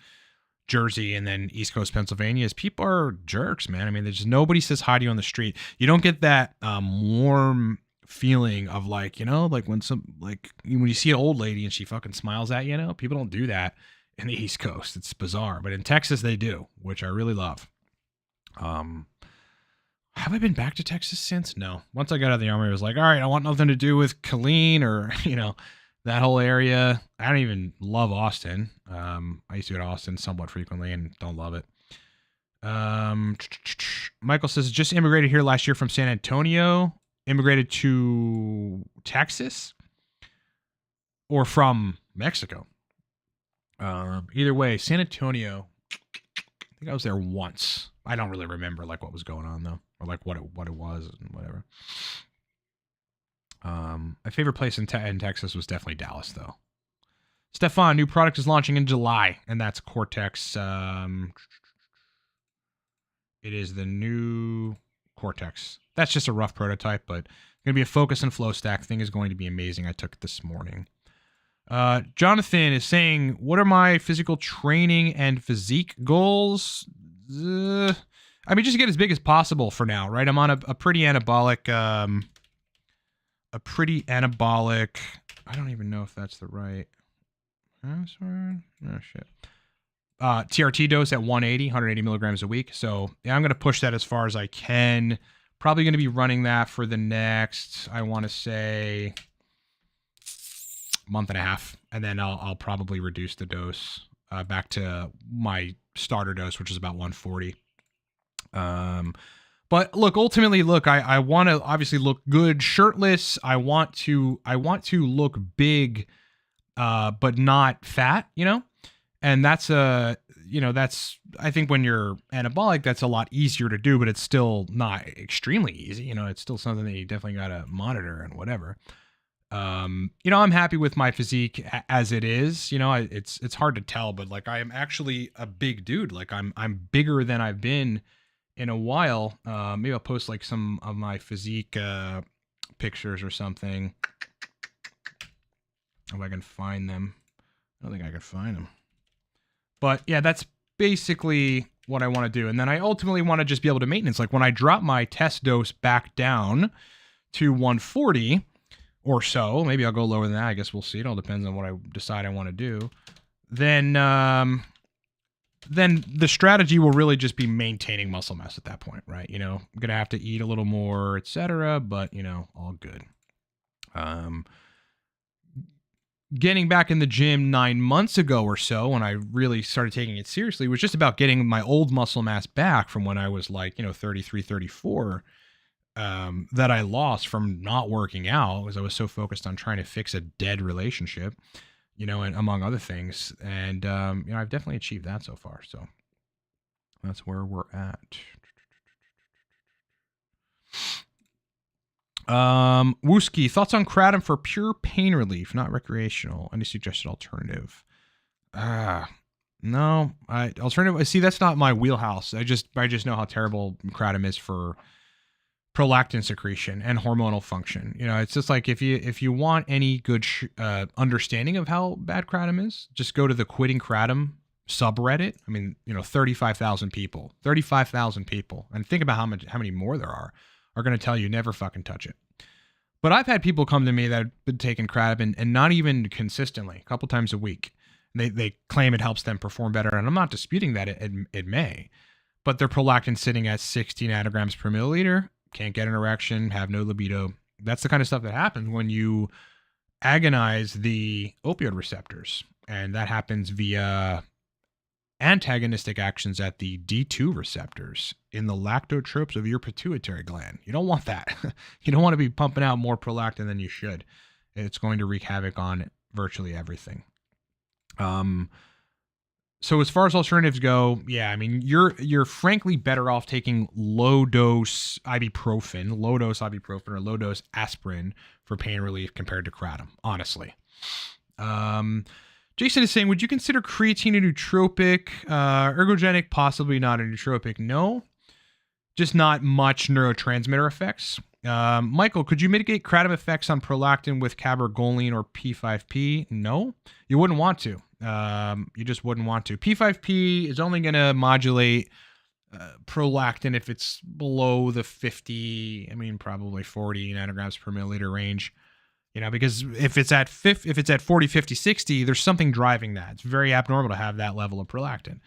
Jersey, and then East Coast, Pennsylvania, is people are jerks, man. I mean, there's nobody says hi to you on the street. You don't get that warm feeling of when when you see an old lady and she fucking smiles at you, people don't do that in the East Coast. It's bizarre, but in Texas they do, which I really love. Have I been back to Texas since? No. Once I got out of the Army, I was like, all right, I want nothing to do with Killeen or, that whole area. I don't even love Austin. I used to go to Austin somewhat frequently and don't love it. Michael says, just immigrated here last year from San Antonio. Immigrated to Texas or from Mexico. Either way, San Antonio, I think I was there once. I don't really remember what was going on though, or what it was and whatever. My favorite place in Texas was definitely Dallas, though. Stefan, new product is launching in July, and that's Cortex. It is the new Cortex. That's just a rough prototype, but it's going to be a focus and flow stack. Thing is going to be amazing. I took it this morning. Jonathan is saying, what are my physical training and physique goals? I mean, just get as big as possible for now, right? I'm on a pretty anabolic, I don't even know if that's the right password. Oh, shit. TRT dose at 180 milligrams a week. So yeah, I'm going to push that as far as I can. Probably going to be running that for the next, I want to say, month and a half. And then I'll probably reduce the dose back to my starter dose, which is about 140. But look, ultimately, look, I want to obviously look good shirtless. I want to look big, but not fat, you know? And that's I think when you're anabolic, that's a lot easier to do, but it's still not extremely easy. You know, it's still something that you definitely got to monitor and whatever. I'm happy with my physique as it is. You know, it's hard to tell, but like I am actually a big dude. Like I'm bigger than I've been in a while. Maybe I'll post like some of my physique pictures or something. If I can find them. I don't think I can find them. But yeah, that's basically what I want to do. And then I ultimately want to just be able to maintenance. Like when I drop my test dose back down to 140 or so, maybe I'll go lower than that. I guess we'll see. It all depends on what I decide I want to do. Then the strategy will really just be maintaining muscle mass at that point, right? You know, I'm going to have to eat a little more, etc. But, you know, all good. Getting back in the gym 9 months ago or so, when I really started taking it seriously, was just about getting my old muscle mass back from when I was like, 33, 34, that I lost from not working out because I was so focused on trying to fix a dead relationship, and among other things. And, I've definitely achieved that so far. So that's where we're at. Wooski, thoughts on kratom for pure pain relief, not recreational. Any suggested alternative? No, alternative. See, that's not my wheelhouse. I just know how terrible kratom is for prolactin secretion and hormonal function. It's just like if you want any good understanding of how bad kratom is, just go to the Quitting Kratom subreddit. I mean, 35,000 people, and think about how many more there are going to tell you never fucking touch it. But I've had people come to me that have been taking kratom and not even consistently, a couple times a week. They claim it helps them perform better, and I'm not disputing that it may, but their prolactin sitting at 60 nanograms per milliliter, can't get an erection, have no libido. That's the kind of stuff that happens when you agonize the opioid receptors, and that happens via antagonistic actions at the D2 receptors in the lactotropes of your pituitary gland. You don't want that. You don't want to be pumping out more prolactin than you should. It's going to wreak havoc on virtually everything. So as far as alternatives go, yeah, I mean, you're frankly better off taking low dose ibuprofen or low dose aspirin for pain relief compared to kratom, honestly. Jason is saying, would you consider creatine a nootropic? Ergogenic, possibly not a nootropic. No, just not much neurotransmitter effects. Michael, could you mitigate kratom effects on prolactin with cabergoline or P5P? No, you wouldn't want to. You just wouldn't want to. P5P is only going to modulate prolactin if it's below the 50, probably 40 nanograms per milliliter range. Because if it's at 40, 50, 60, there's something driving that. It's very abnormal to have that level of prolactin.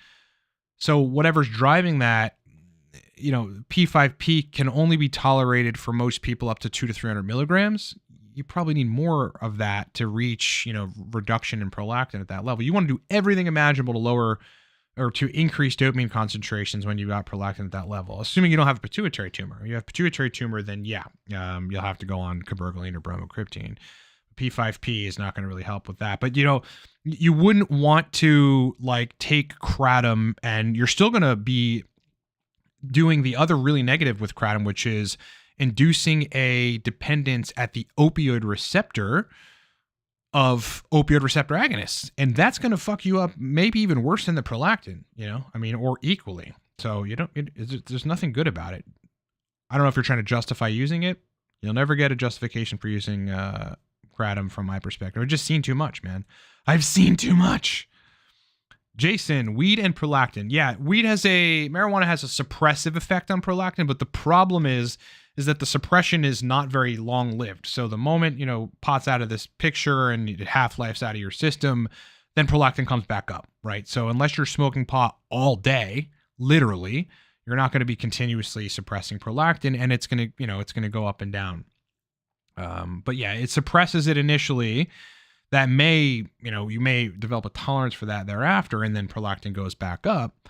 So whatever's driving that, P5P can only be tolerated for most people up to 200 to 300 milligrams. You probably need more of that to reach, reduction in prolactin at that level. You want to do everything imaginable to lower or to increase dopamine concentrations when you've got prolactin at that level, assuming you don't have a pituitary tumor. If you have pituitary tumor, then you'll have to go on cabergoline or bromocriptine. P5P is not going to really help with that. But, you wouldn't want to take kratom, and you're still going to be doing the other really negative with kratom, which is inducing a dependence at the opioid receptor of opioid receptor agonists. And that's going to fuck you up maybe even worse than the prolactin, or equally. So there's nothing good about it. I don't know if you're trying to justify using it. You'll never get a justification for using kratom from my perspective. I've just seen too much, man. I've seen too much. Jason, weed and prolactin. Yeah, marijuana has a suppressive effect on prolactin, but the problem is that the suppression is not very long-lived. So the moment, pot's out of this picture and it half-life's out of your system, then prolactin comes back up, right? So unless you're smoking pot all day, literally, you're not going to be continuously suppressing prolactin, and it's going to go up and down. But yeah, it suppresses it initially. That may, you may develop a tolerance for that thereafter, and then prolactin goes back up.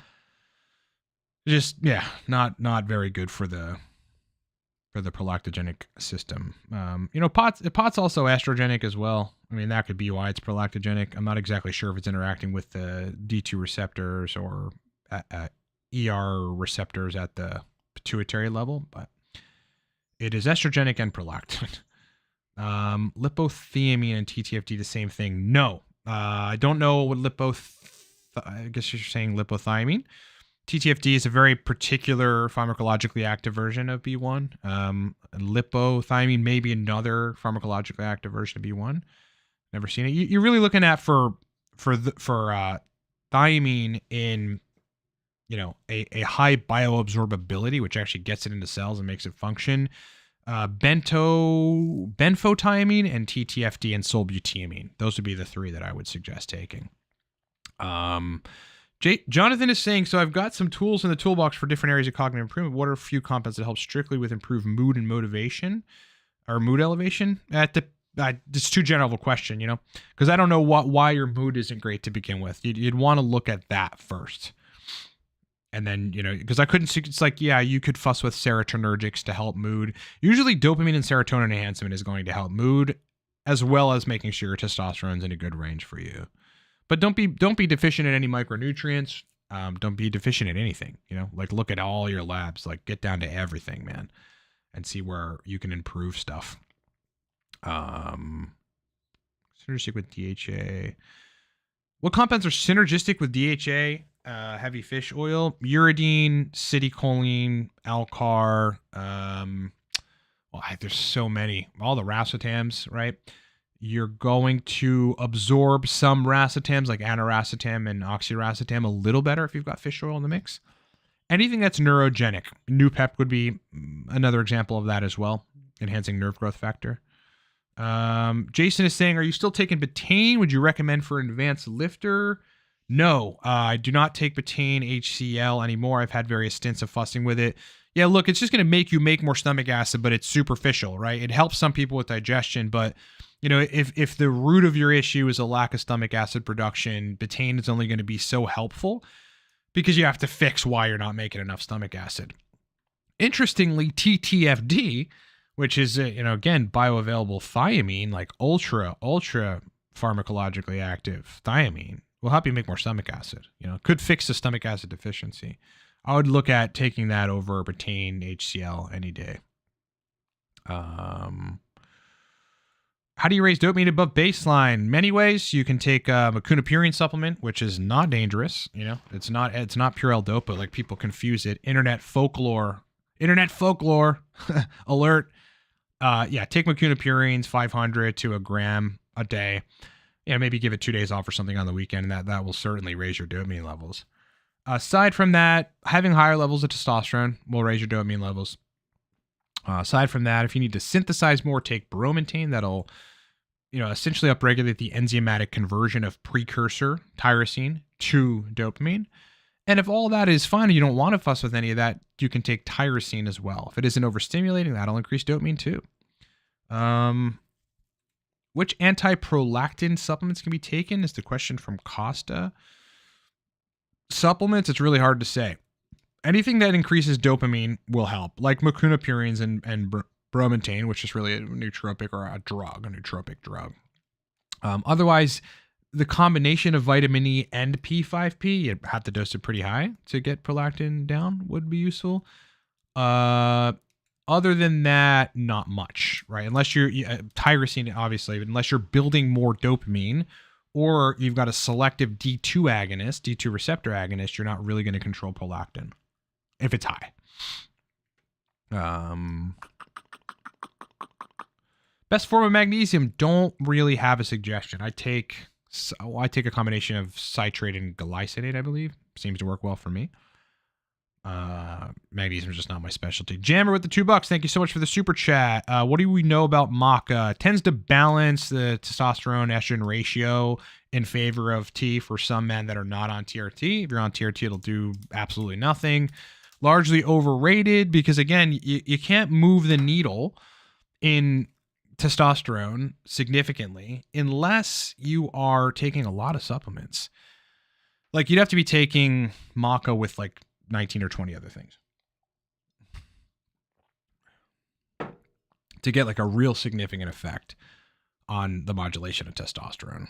Just, yeah, not very good for the prolactogenic system. Pot's also estrogenic as well. I mean, that could be why it's prolactogenic. I'm not exactly sure if it's interacting with the D2 receptors or ER receptors at the pituitary level, but it is estrogenic and prolactin. Lipothiamine and TTFD, the same thing? No. I don't know what I guess you're saying lipothiamine. TTFD is a very particular pharmacologically active version of B1. Lipothiamine may be another pharmacologically active version of B1. Never seen it. You're really looking at for thiamine in a high bioabsorbability, which actually gets it into cells and makes it function. Benfotiamine and TTFD and solbutamine. Those would be the three that I would suggest taking. Jonathan is saying, so I've got some tools in the toolbox for different areas of cognitive improvement. What are a few compounds that help strictly with improved mood and motivation or mood elevation? It's too general of a question, because I don't know why your mood isn't great to begin with. You'd want to look at that first. And then, because I couldn't, it's like, yeah, you could fuss with serotonergics to help mood. Usually dopamine and serotonin enhancement is going to help mood, as well as making sure your testosterone's in a good range for you. But don't be deficient in any micronutrients. Don't be deficient in anything, look at all your labs, get down to everything, man, and see where you can improve stuff. Synergistic with DHA. What compounds are synergistic with DHA? Heavy fish oil, uridine, citicoline, alcar. There's so many. All the racetams, right? You're going to absorb some racetams like aniracetam and oxiracetam a little better if you've got fish oil in the mix. Anything that's neurogenic. Noopep would be another example of that as well, enhancing nerve growth factor. Jason is saying, are you still taking betaine? Would you recommend for an advanced lifter? No, I do not take betaine HCl anymore. I've had various stints of fussing with it. Yeah, look, it's just going to make you make more stomach acid, but it's superficial, right? It helps some people with digestion, but if the root of your issue is a lack of stomach acid production, betaine is only going to be so helpful because you have to fix why you're not making enough stomach acid. Interestingly, TTFD, which is, again, bioavailable thiamine, like ultra pharmacologically active thiamine, will help you make more stomach acid. Could fix the stomach acid deficiency. I would look at taking that over betaine HCl any day. How do you raise dopamine above baseline? Many ways. You can take a macunapurine supplement, which is not dangerous. It's not pure L-dopa, like people confuse it. Internet folklore alert. Take macunapurines 500 to a gram a day. Maybe give it 2 days off or something on the weekend, and that will certainly raise your dopamine levels. Aside from that, having higher levels of testosterone will raise your dopamine levels. Aside from that, if you need to synthesize more, take bromontane. That'll, essentially upregulate the enzymatic conversion of precursor tyrosine to dopamine. And if all that is fine and you don't want to fuss with any of that, you can take tyrosine as well. If it isn't overstimulating, that'll increase dopamine too. Which anti-prolactin supplements can be taken is the question from Costa. Supplements, it's really hard to say. Anything that increases dopamine will help, like macunapurines and bromontane, which is really a nootropic or a nootropic drug. Otherwise, the combination of vitamin E and P5P, you have to dose it pretty high to get prolactin down, would be useful. Other than that, not much, right? Unless you're tyrosine, obviously, unless you're building more dopamine, or you've got a selective D2 agonist, D2 receptor agonist, you're not really going to control prolactin if it's high. Best form of magnesium, don't really have a suggestion. I take a combination of citrate and glycinate, I believe. Seems to work well for me. Magnesium is just not my specialty. Jammer with the $2. Thank you so much for the super chat. What do we know about maca? Tends to balance the testosterone estrogen ratio in favor of T for some men that are not on TRT. If you're on TRT, it'll do absolutely nothing. Largely overrated because, again, you can't move the needle in testosterone significantly unless you are taking a lot of supplements. Like, you'd have to be taking maca with like 19 or 20 other things to get like a real significant effect on the modulation of testosterone.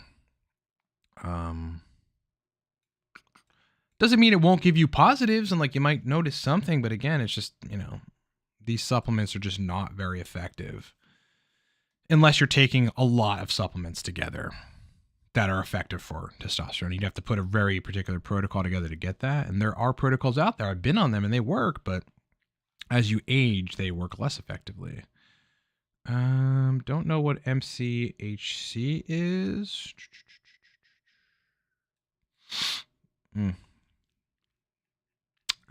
Doesn't mean it won't give you positives and like you might notice something, but again, it's just, these supplements are just not very effective unless you're taking a lot of supplements together that are effective for testosterone. You'd have to put a very particular protocol together to get that. And there are protocols out there. I've been on them and they work, but as you age, they work less effectively. Don't know what MCHC is. Good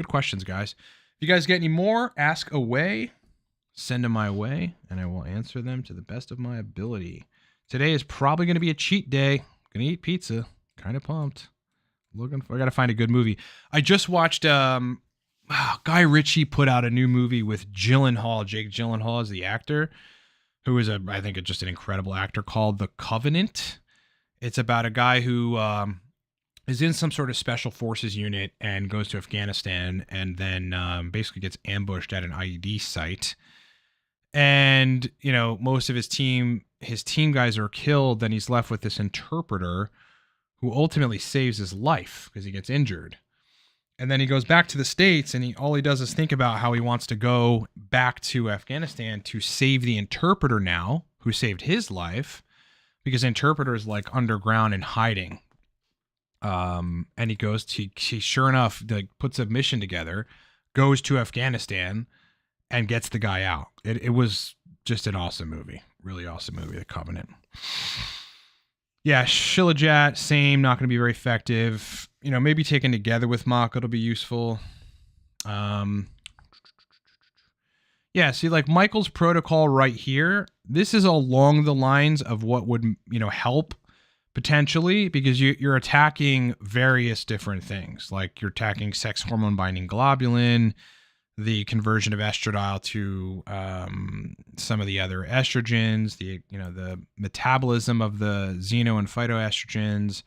questions, guys. If you guys get any more, ask away. Send them my way, and I will answer them to the best of my ability. Today is probably going to be a cheat day. Gonna eat pizza. Kind of pumped. I gotta find a good movie. I just watched Guy Ritchie put out a new movie with Gyllenhaal. Jake Gyllenhaal is the actor, who is I think just an incredible actor, called The Covenant. It's about a guy who is in some sort of special forces unit and goes to Afghanistan and then basically gets ambushed at an IED site. And, most of his team guys are killed. Then he's left with this interpreter who ultimately saves his life because he gets injured. And then he goes back to the States and all he does is think about how he wants to go back to Afghanistan to save the interpreter now, who saved his life, because the interpreter is like underground and hiding. And he goes to, sure enough, puts a mission together, goes to Afghanistan, and gets the guy out. It was just an awesome movie. Really awesome movie, The Covenant. Yeah, Shilajit, same, not going to be very effective. Maybe taken together with maca, it'll be useful. Yeah, see, like Michael's protocol right here, this is along the lines of what would, help potentially, because you're attacking various different things. Like you're attacking sex hormone binding globulin, the conversion of estradiol to some of the other estrogens, the metabolism of the xeno and phytoestrogens.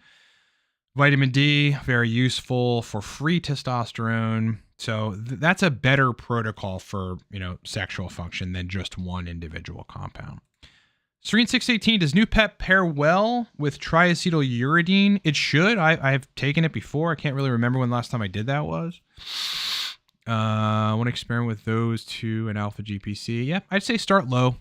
Vitamin D, very useful for free testosterone. So that's a better protocol for, sexual function than just one individual compound. Serene 618, does Nootropcis pair well with triacetyleuridine? It should. I've taken it before. I can't really remember when the last time I did that was. I want to experiment with those two and alpha GPC. Yeah, I'd say start low.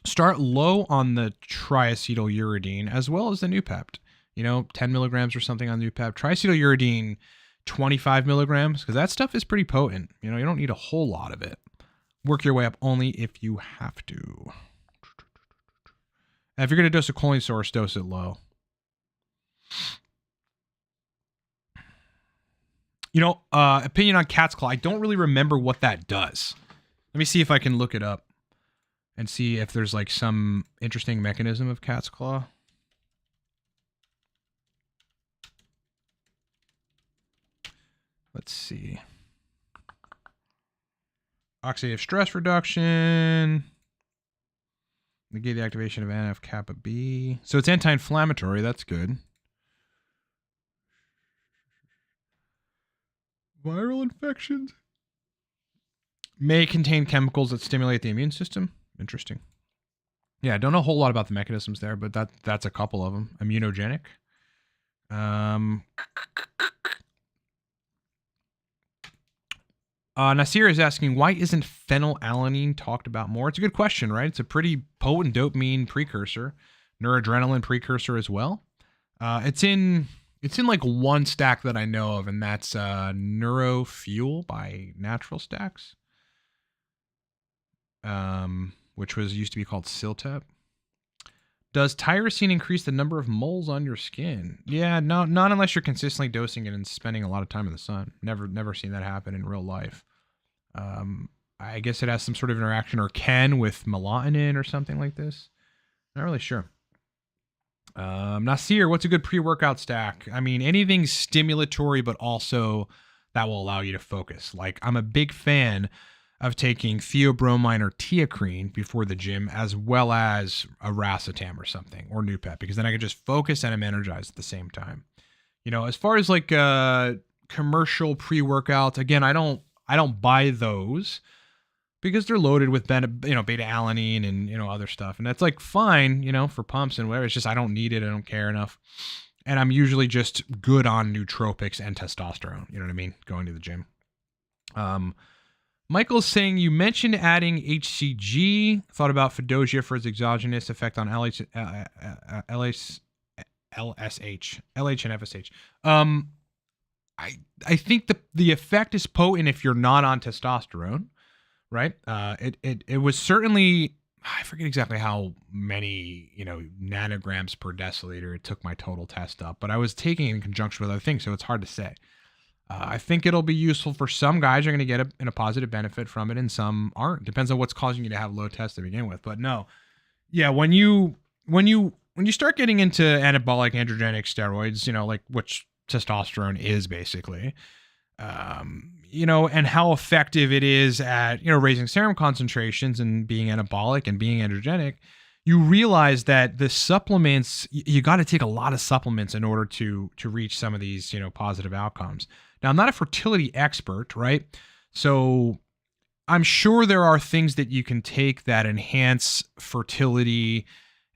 Start low on the triacetyleuridine as well as the Nootropcis. 10 milligrams or something on Nootropcis. Triacetyleuridine, 25 milligrams, because that stuff is pretty potent. You don't need a whole lot of it. Work your way up only if you have to. And if you're going to dose a choline source, dose it low. Opinion on cat's claw. I don't really remember what that does. Let me see if I can look it up and see if there's like some interesting mechanism of cat's claw. Let's see. Oxidative stress reduction. Negate the activation of NF-kappa B. So it's anti-inflammatory. That's good. Viral infections may contain chemicals that stimulate the immune system. Interesting. Yeah, I don't know a whole lot about the mechanisms there, but that's a couple of them. Immunogenic. Nasir is asking, why isn't phenylalanine talked about more? It's a good question, right? It's a pretty potent dopamine precursor, noradrenaline precursor as well. It's in like one stack that I know of, and that's Neurofuel by Natural Stacks, which used to be called Siltep. Does tyrosine increase the number of moles on your skin? Yeah, no, not unless you're consistently dosing it and spending a lot of time in the sun. Never seen that happen in real life. I guess it has some sort of interaction, or can, with melatonin or something like this. Not really sure. Nasir, what's a good pre-workout stack? I mean, anything stimulatory, but also that will allow you to focus. Like, I'm a big fan of taking theobromine or teacrine before the gym, as well as a racetam or something, or Noopep, because then I can just focus and I'm energized at the same time. You know, as far as like commercial pre-workouts, again, I don't buy those because they're loaded with beta alanine and other stuff, and that's like fine, for pumps and whatever. It's just I don't need it. I don't care enough, and I'm usually just good on nootropics and testosterone. You know what I mean? Going to the gym. Michael's saying, you mentioned adding HCG. Thought about Fedosia for its exogenous effect on LH and FSH. I think the effect is potent if you're not on testosterone, right? It was certainly, I forget exactly how many nanograms per deciliter it took my total test up, but I was taking it in conjunction with other things, so it's hard to say. I think it'll be useful for some guys. Are going to get a positive benefit from it, and some aren't. Depends on what's causing you to have low tests to begin with. But no, yeah, when you start getting into anabolic androgenic steroids, like which testosterone is basically, and how effective it is at raising serum concentrations and being anabolic and being androgenic, you realize that the supplements, you got to take a lot of supplements in order to reach some of these positive outcomes. Now, I'm not a fertility expert, right? So I'm sure there are things that you can take that enhance fertility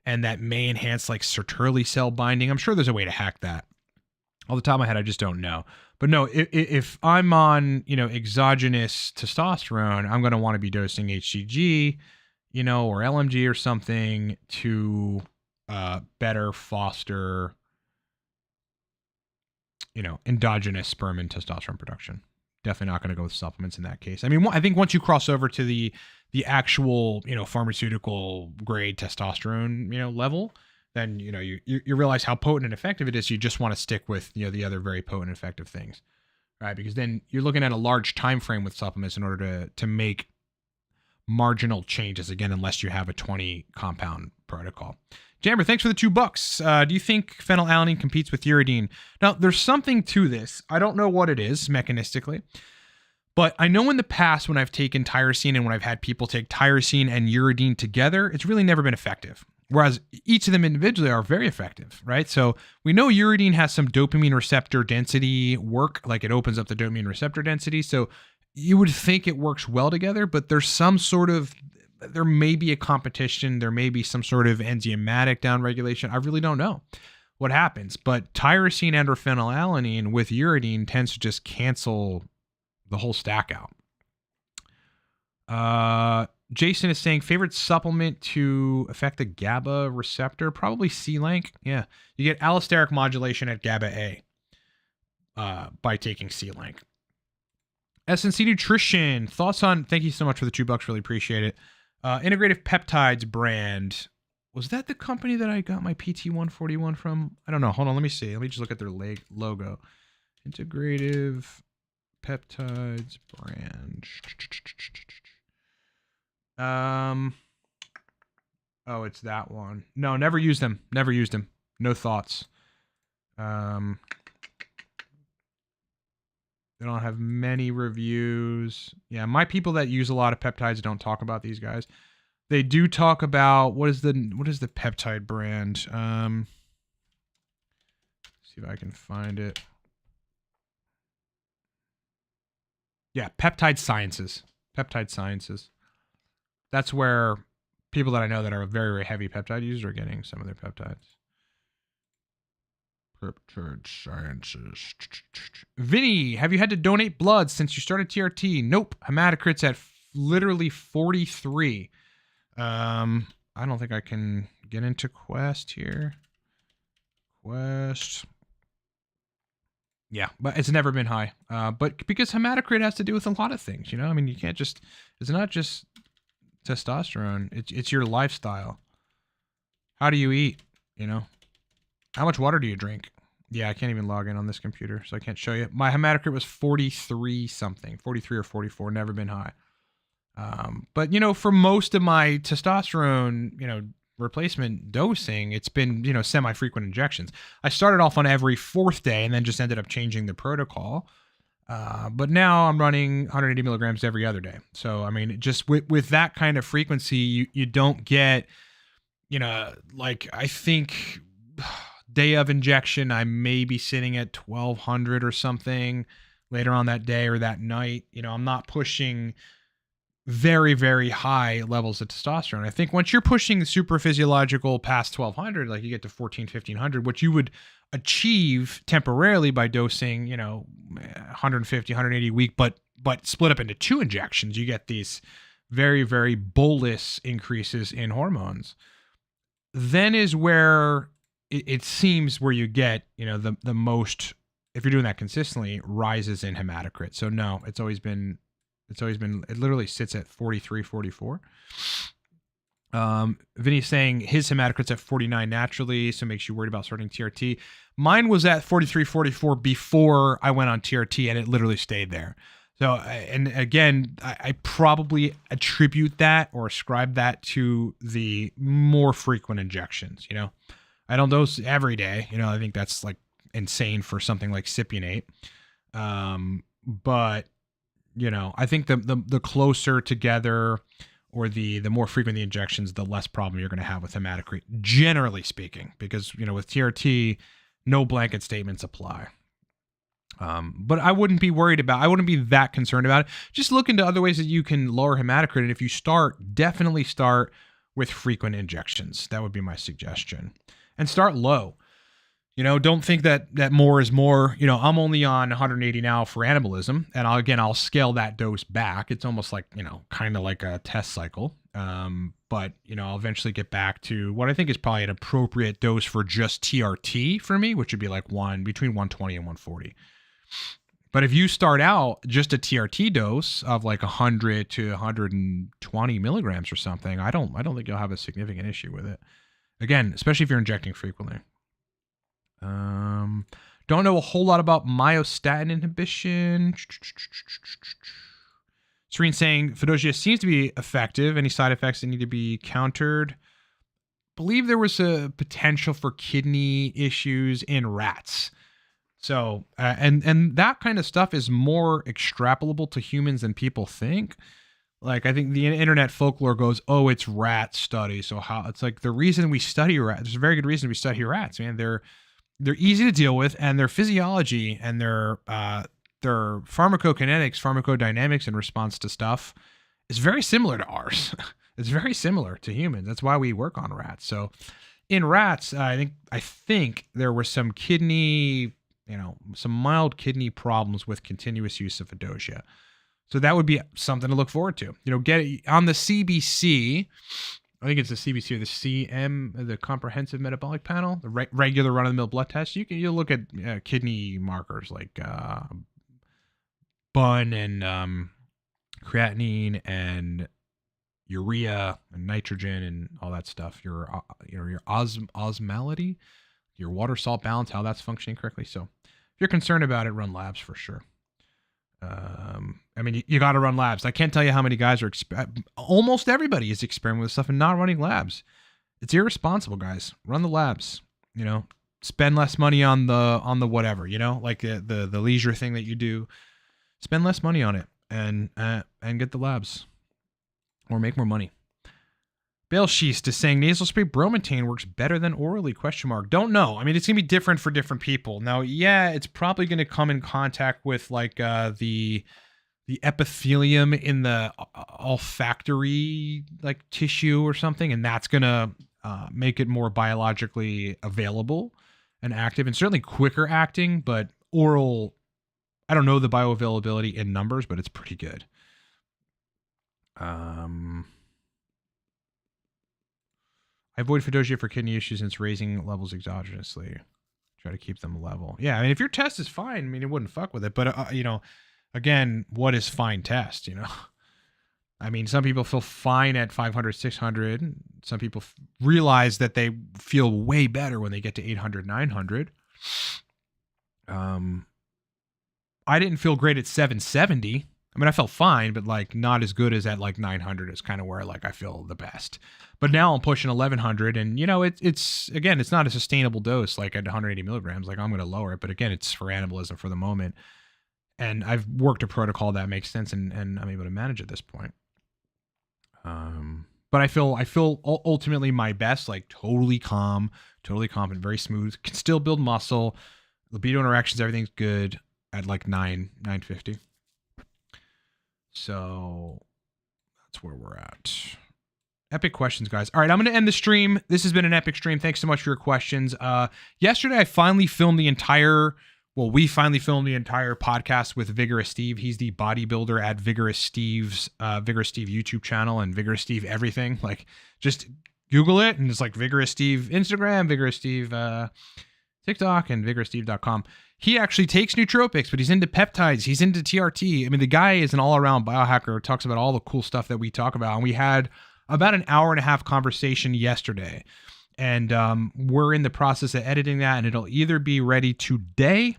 and that may enhance like Sertoli cell binding. I'm sure there's a way to hack that. Off the top of my head, I just don't know. But no, if I'm on, exogenous testosterone, I'm going to want to be dosing HCG, or LMG or something to better foster endogenous sperm and testosterone production. Definitely not going to go with supplements in that case. I mean, I think once you cross over to the actual, pharmaceutical grade testosterone, level, then, you realize how potent and effective it is. You just want to stick with, the other very potent and effective things, right? Because then you're looking at a large time frame with supplements in order to make marginal changes, again, unless you have a 20 compound protocol. Jammer, thanks for the $2. Do you think phenylalanine competes with uridine? Now, there's something to this. I don't know what it is mechanistically, but I know in the past when I've taken tyrosine and when I've had people take tyrosine and uridine together, it's really never been effective. Whereas each of them individually are very effective, right? So we know uridine has some dopamine receptor density work, like it opens up the dopamine receptor density. So you would think it works well together, but there's there may be a competition. There may be some sort of enzymatic downregulation. I really don't know what happens, but tyrosine and or phenylalanine with uridine tends to just cancel the whole stack out. Jason is saying favorite supplement to affect the GABA receptor, probably C-Lank. Yeah, you get allosteric modulation at GABA A by taking C-Lank. SNC Nutrition, thoughts on, thank you so much for the $2, really appreciate it. Integrative Peptides brand. Was that the company that I got my PT141 from? I don't know. Hold on, let me see. Let me just look at their logo. Integrative Peptides brand. Oh, it's that one. No, never used them. Never used them. No thoughts. They don't have many reviews. Yeah, my people that use a lot of peptides don't talk about these guys. They do talk about what is the peptide brand? See if I can find it. Yeah, Peptide Sciences. Peptide Sciences. That's where people that I know that are very, very heavy peptide users are getting some of their peptides. Peptide Sciences. Vinny, have you had to donate blood since you started TRT? Nope. Hematocrit's at literally 43. I don't think I can get into Quest here. Quest. Yeah, but it's never been high. But because hematocrit has to do with a lot of things, you know? I mean, you can't just, it's not just testosterone. It's your lifestyle. How do you eat, you know? How much water do you drink? Yeah, I can't even log in on this computer, so I can't show you. My hematocrit was 43 something, 43 or 44, never been high. But, you know, for most of my testosterone, you know, replacement dosing, it's been, you know, semi-frequent injections. I started off on every 4th day and then just ended up changing the protocol. But now I'm running 180 milligrams every other day. So, I mean, just with that kind of frequency, you don't get, you know, like, I think day of injection, I may be sitting at 1200 or something later on that day or that night. You know, I'm not pushing very, very high levels of testosterone. I think once you're pushing the super physiological past 1200, like you get to 14, 1500, what you would achieve temporarily by dosing, you know, 150, 180 a week, but split up into 2 injections, you get these very, very bolus increases in hormones. Then is where it seems where you get, you know, the most, if you're doing that consistently, rises in hematocrit. So no, it literally sits at 43, 44. Vinny's saying his hematocrit's at 49 naturally, so makes you worried about starting TRT. Mine was at 43, 44 before I went on TRT, and it literally stayed there. So, and again, I probably attribute that or ascribe that to the more frequent injections, you know? I don't dose every day, you know, I think that's like insane for something like cypionate. But, you know, I think the closer together or the more frequent the injections, the less problem you're going to have with hematocrit, generally speaking, because, you know, with TRT, no blanket statements apply. But I wouldn't be I wouldn't be that concerned about it. Just look into other ways that you can lower hematocrit. And if you definitely start with frequent injections. That would be my suggestion. And start low. You know, don't think that more is more. You know, I'm only on 180 now for anabolism, and I'll scale that dose back. It's almost like, you know, kind of like a test cycle. But, you know, I'll eventually get back to what I think is probably an appropriate dose for just TRT for me, which would be like between 120 and 140. But if you start out just a TRT dose of like 100 to 120 milligrams or something, I don't think you'll have a significant issue with it. Again, especially if you're injecting frequently. Don't know a whole lot about myostatin inhibition. Serene saying Fedosia seems to be effective. Any side effects that need to be countered? Believe there was a potential for kidney issues in rats. So, and that kind of stuff is more extrapolable to humans than people think. Like, I think the internet folklore goes, oh, it's rat study. So how, it's like the reason we study rats, there's a very good reason we study rats, man. They're easy to deal with, and their physiology and their pharmacokinetics, pharmacodynamics in response to stuff is very similar to ours. It's very similar to humans. That's why we work on rats. So in rats, I think there was some kidney, you know, some mild kidney problems with continuous use of Fedosia. So that would be something to look forward to. You know, get on the CBC. I think it's the CBC or the CM, the Comprehensive Metabolic Panel, the regular run-of-the-mill blood test. You'll look at kidney markers like BUN and creatinine and urea and nitrogen and all that stuff. Your osmolality, your water salt balance, how that's functioning correctly. So if you're concerned about it, run labs for sure. I mean, you got to run labs. I can't tell you how many guys are, almost everybody is experimenting with stuff and not running labs. It's irresponsible, guys. Run the labs, you know, spend less money on the whatever, you know, like the leisure thing that you do, spend less money on it and get the labs or make more money. Bale Sheast is saying nasal spray bromontane works better than orally, ? Don't know. I mean, it's going to be different for different people. Now, yeah, it's probably going to come in contact with like the epithelium in the olfactory like tissue or something, and that's going to make it more biologically available an active and certainly quicker acting, but oral, I don't know the bioavailability in numbers, but it's pretty good. I avoid Fedosia for kidney issues and it's raising levels exogenously. Try to keep them level. Yeah, I mean, if your test is fine, I mean, it wouldn't fuck with it. But, you know, again, what is fine test, you know? I mean, some people feel fine at 500, 600. Some people realize that they feel way better when they get to 800, 900. I didn't feel great at 770. I mean, I felt fine, but like not as good as at like 900 is kind of where like I feel the best. But now I'm pushing 1100 and you know, it's again, it's not a sustainable dose like at 180 milligrams. Like I'm going to lower it, but again, it's for animalism for the moment. And I've worked a protocol that makes sense and I'm able to manage at this point. But I feel ultimately my best, like totally calm, totally confident, very smooth, can still build muscle, libido interactions, everything's good at like 950. So that's where we're at. Epic questions, guys. All right, I'm going to end the stream. This has been an epic stream. Thanks so much for your questions. Yesterday, I finally filmed we finally filmed the entire podcast with Vigorous Steve. He's the bodybuilder at Vigorous Steve's, Vigorous Steve YouTube channel and Vigorous Steve everything. Like, just Google it and it's like Vigorous Steve Instagram, Vigorous Steve TikTok, and VigorousSteve.com. He actually takes nootropics, but he's into peptides. He's into TRT. I mean, the guy is an all-around biohacker, talks about all the cool stuff that we talk about. And we had about an hour and a half conversation yesterday. And we're in the process of editing that, and it'll either be ready today,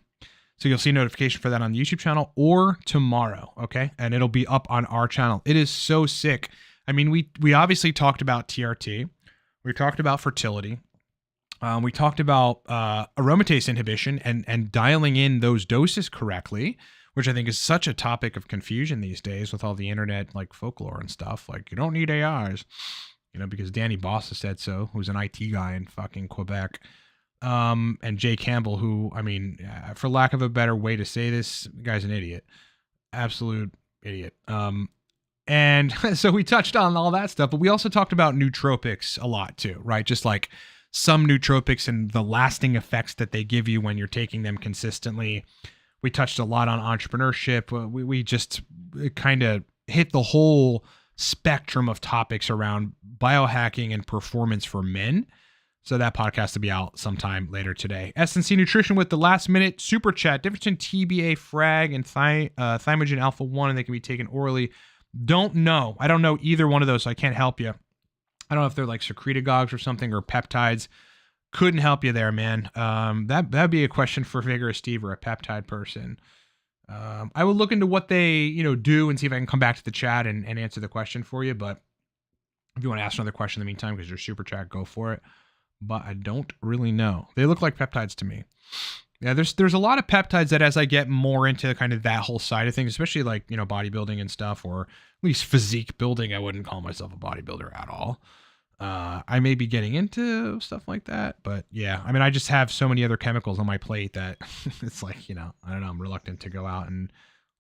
so you'll see a notification for that on the YouTube channel, or tomorrow, okay? And it'll be up on our channel. It is so sick. I mean, we obviously talked about TRT. We talked about fertility. We talked about aromatase inhibition and dialing in those doses correctly, which I think is such a topic of confusion these days with all the internet like folklore and stuff. Like, you don't need AIs, you know, because Danny Bossa said so, who's an IT guy in fucking Quebec. And Jay Campbell, who, I mean, for lack of a better way to say this, the guy's an idiot, absolute idiot. And so we touched on all that stuff, but we also talked about nootropics a lot too, right? Just like some nootropics and the lasting effects that they give you when you're taking them consistently. We touched a lot on entrepreneurship. We just kind of hit the whole spectrum of topics around biohacking and performance for men. So that podcast will be out sometime later today. S&C Nutrition with the last minute super chat. Difference between TBA, Frag, and Thymogen Alpha 1, and they can be taken orally. Don't know. I don't know either one of those, so I can't help you. I don't know if they're like secretagogues or something or peptides. Couldn't help you there, man. That'd be a question for Vigorous Steve or a peptide person. I will look into what they, do and see if I can come back to the chat and answer the question for you. But if you want to ask another question in the meantime, because you're super chat, go for it. But I don't really know. They look like peptides to me. Yeah, there's a lot of peptides that as I get more into kind of that whole side of things, especially like, bodybuilding and stuff, or at least physique building, I wouldn't call myself a bodybuilder at all. I may be getting into stuff like that, but yeah, I mean, I just have so many other chemicals on my plate that it's like, I don't know, I'm reluctant to go out and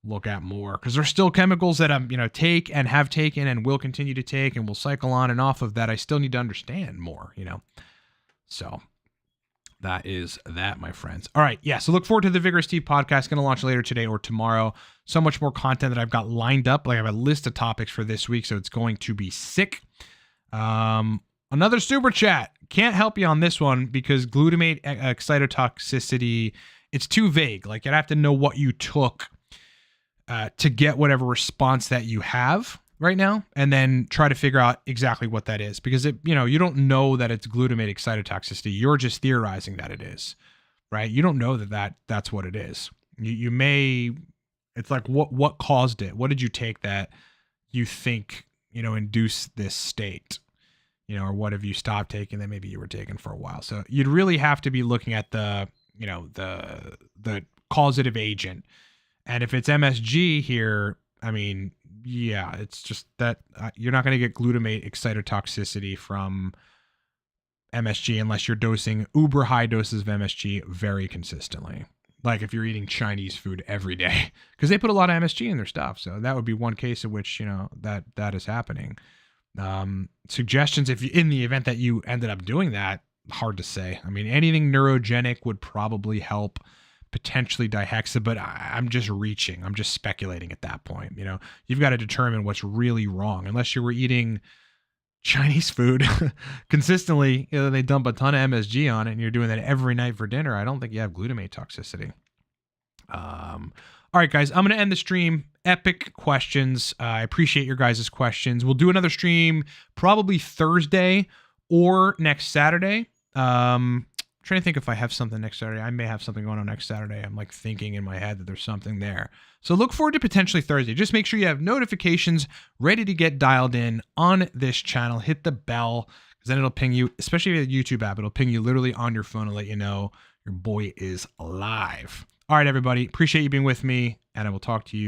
look at more because there's still chemicals that I'm, take and have taken and will continue to take and will cycle on and off of that. I still need to understand more, So that is that, my friends. All right. Yeah. So look forward to the Vigorous Steve podcast. Going to launch later today or tomorrow. So much more content that I've got lined up. Like I have a list of topics for this week. So it's going to be sick. Another super chat. Can't help you on this one because glutamate excitotoxicity, it's too vague. Like you'd have to know what you took to get whatever response that you have right now, and then try to figure out exactly what that is, because you don't know that it's glutamate excitotoxicity. You're just theorizing that it is, right? You don't know that's what it is. You may, it's like what caused it? What did you take that you think, induced this state, or what have you stopped taking that maybe you were taking for a while? So you'd really have to be looking at the causative agent. And if it's MSG here, I mean, yeah, it's just that you're not going to get glutamate excitotoxicity from MSG unless you're dosing uber high doses of MSG very consistently. Like if you're eating Chinese food every day, because they put a lot of MSG in their stuff. So that would be one case in which, that is happening. Suggestions, if you, in the event that you ended up doing that, hard to say. I mean, anything neurogenic would probably help, potentially dihexa, but I'm just reaching. I'm just speculating at that point. You know, you've got to determine what's really wrong. Unless you were eating Chinese food consistently, you know, they dump a ton of MSG on it and you're doing that every night for dinner, I don't think you have glutamate toxicity. All right, guys, I'm going to end the stream. Epic questions. I appreciate your guys' questions. We'll do another stream probably Thursday or next Saturday. Trying to think if I have something next Saturday. I may have something going on next Saturday. I'm like thinking in my head that there's something there. So look forward to potentially Thursday. Just make sure you have notifications ready to get dialed in on this channel. Hit the bell because then it'll ping you, especially if you have a YouTube app. It'll ping you literally on your phone and let you know your boy is live. All right, everybody. Appreciate you being with me, and I will talk to you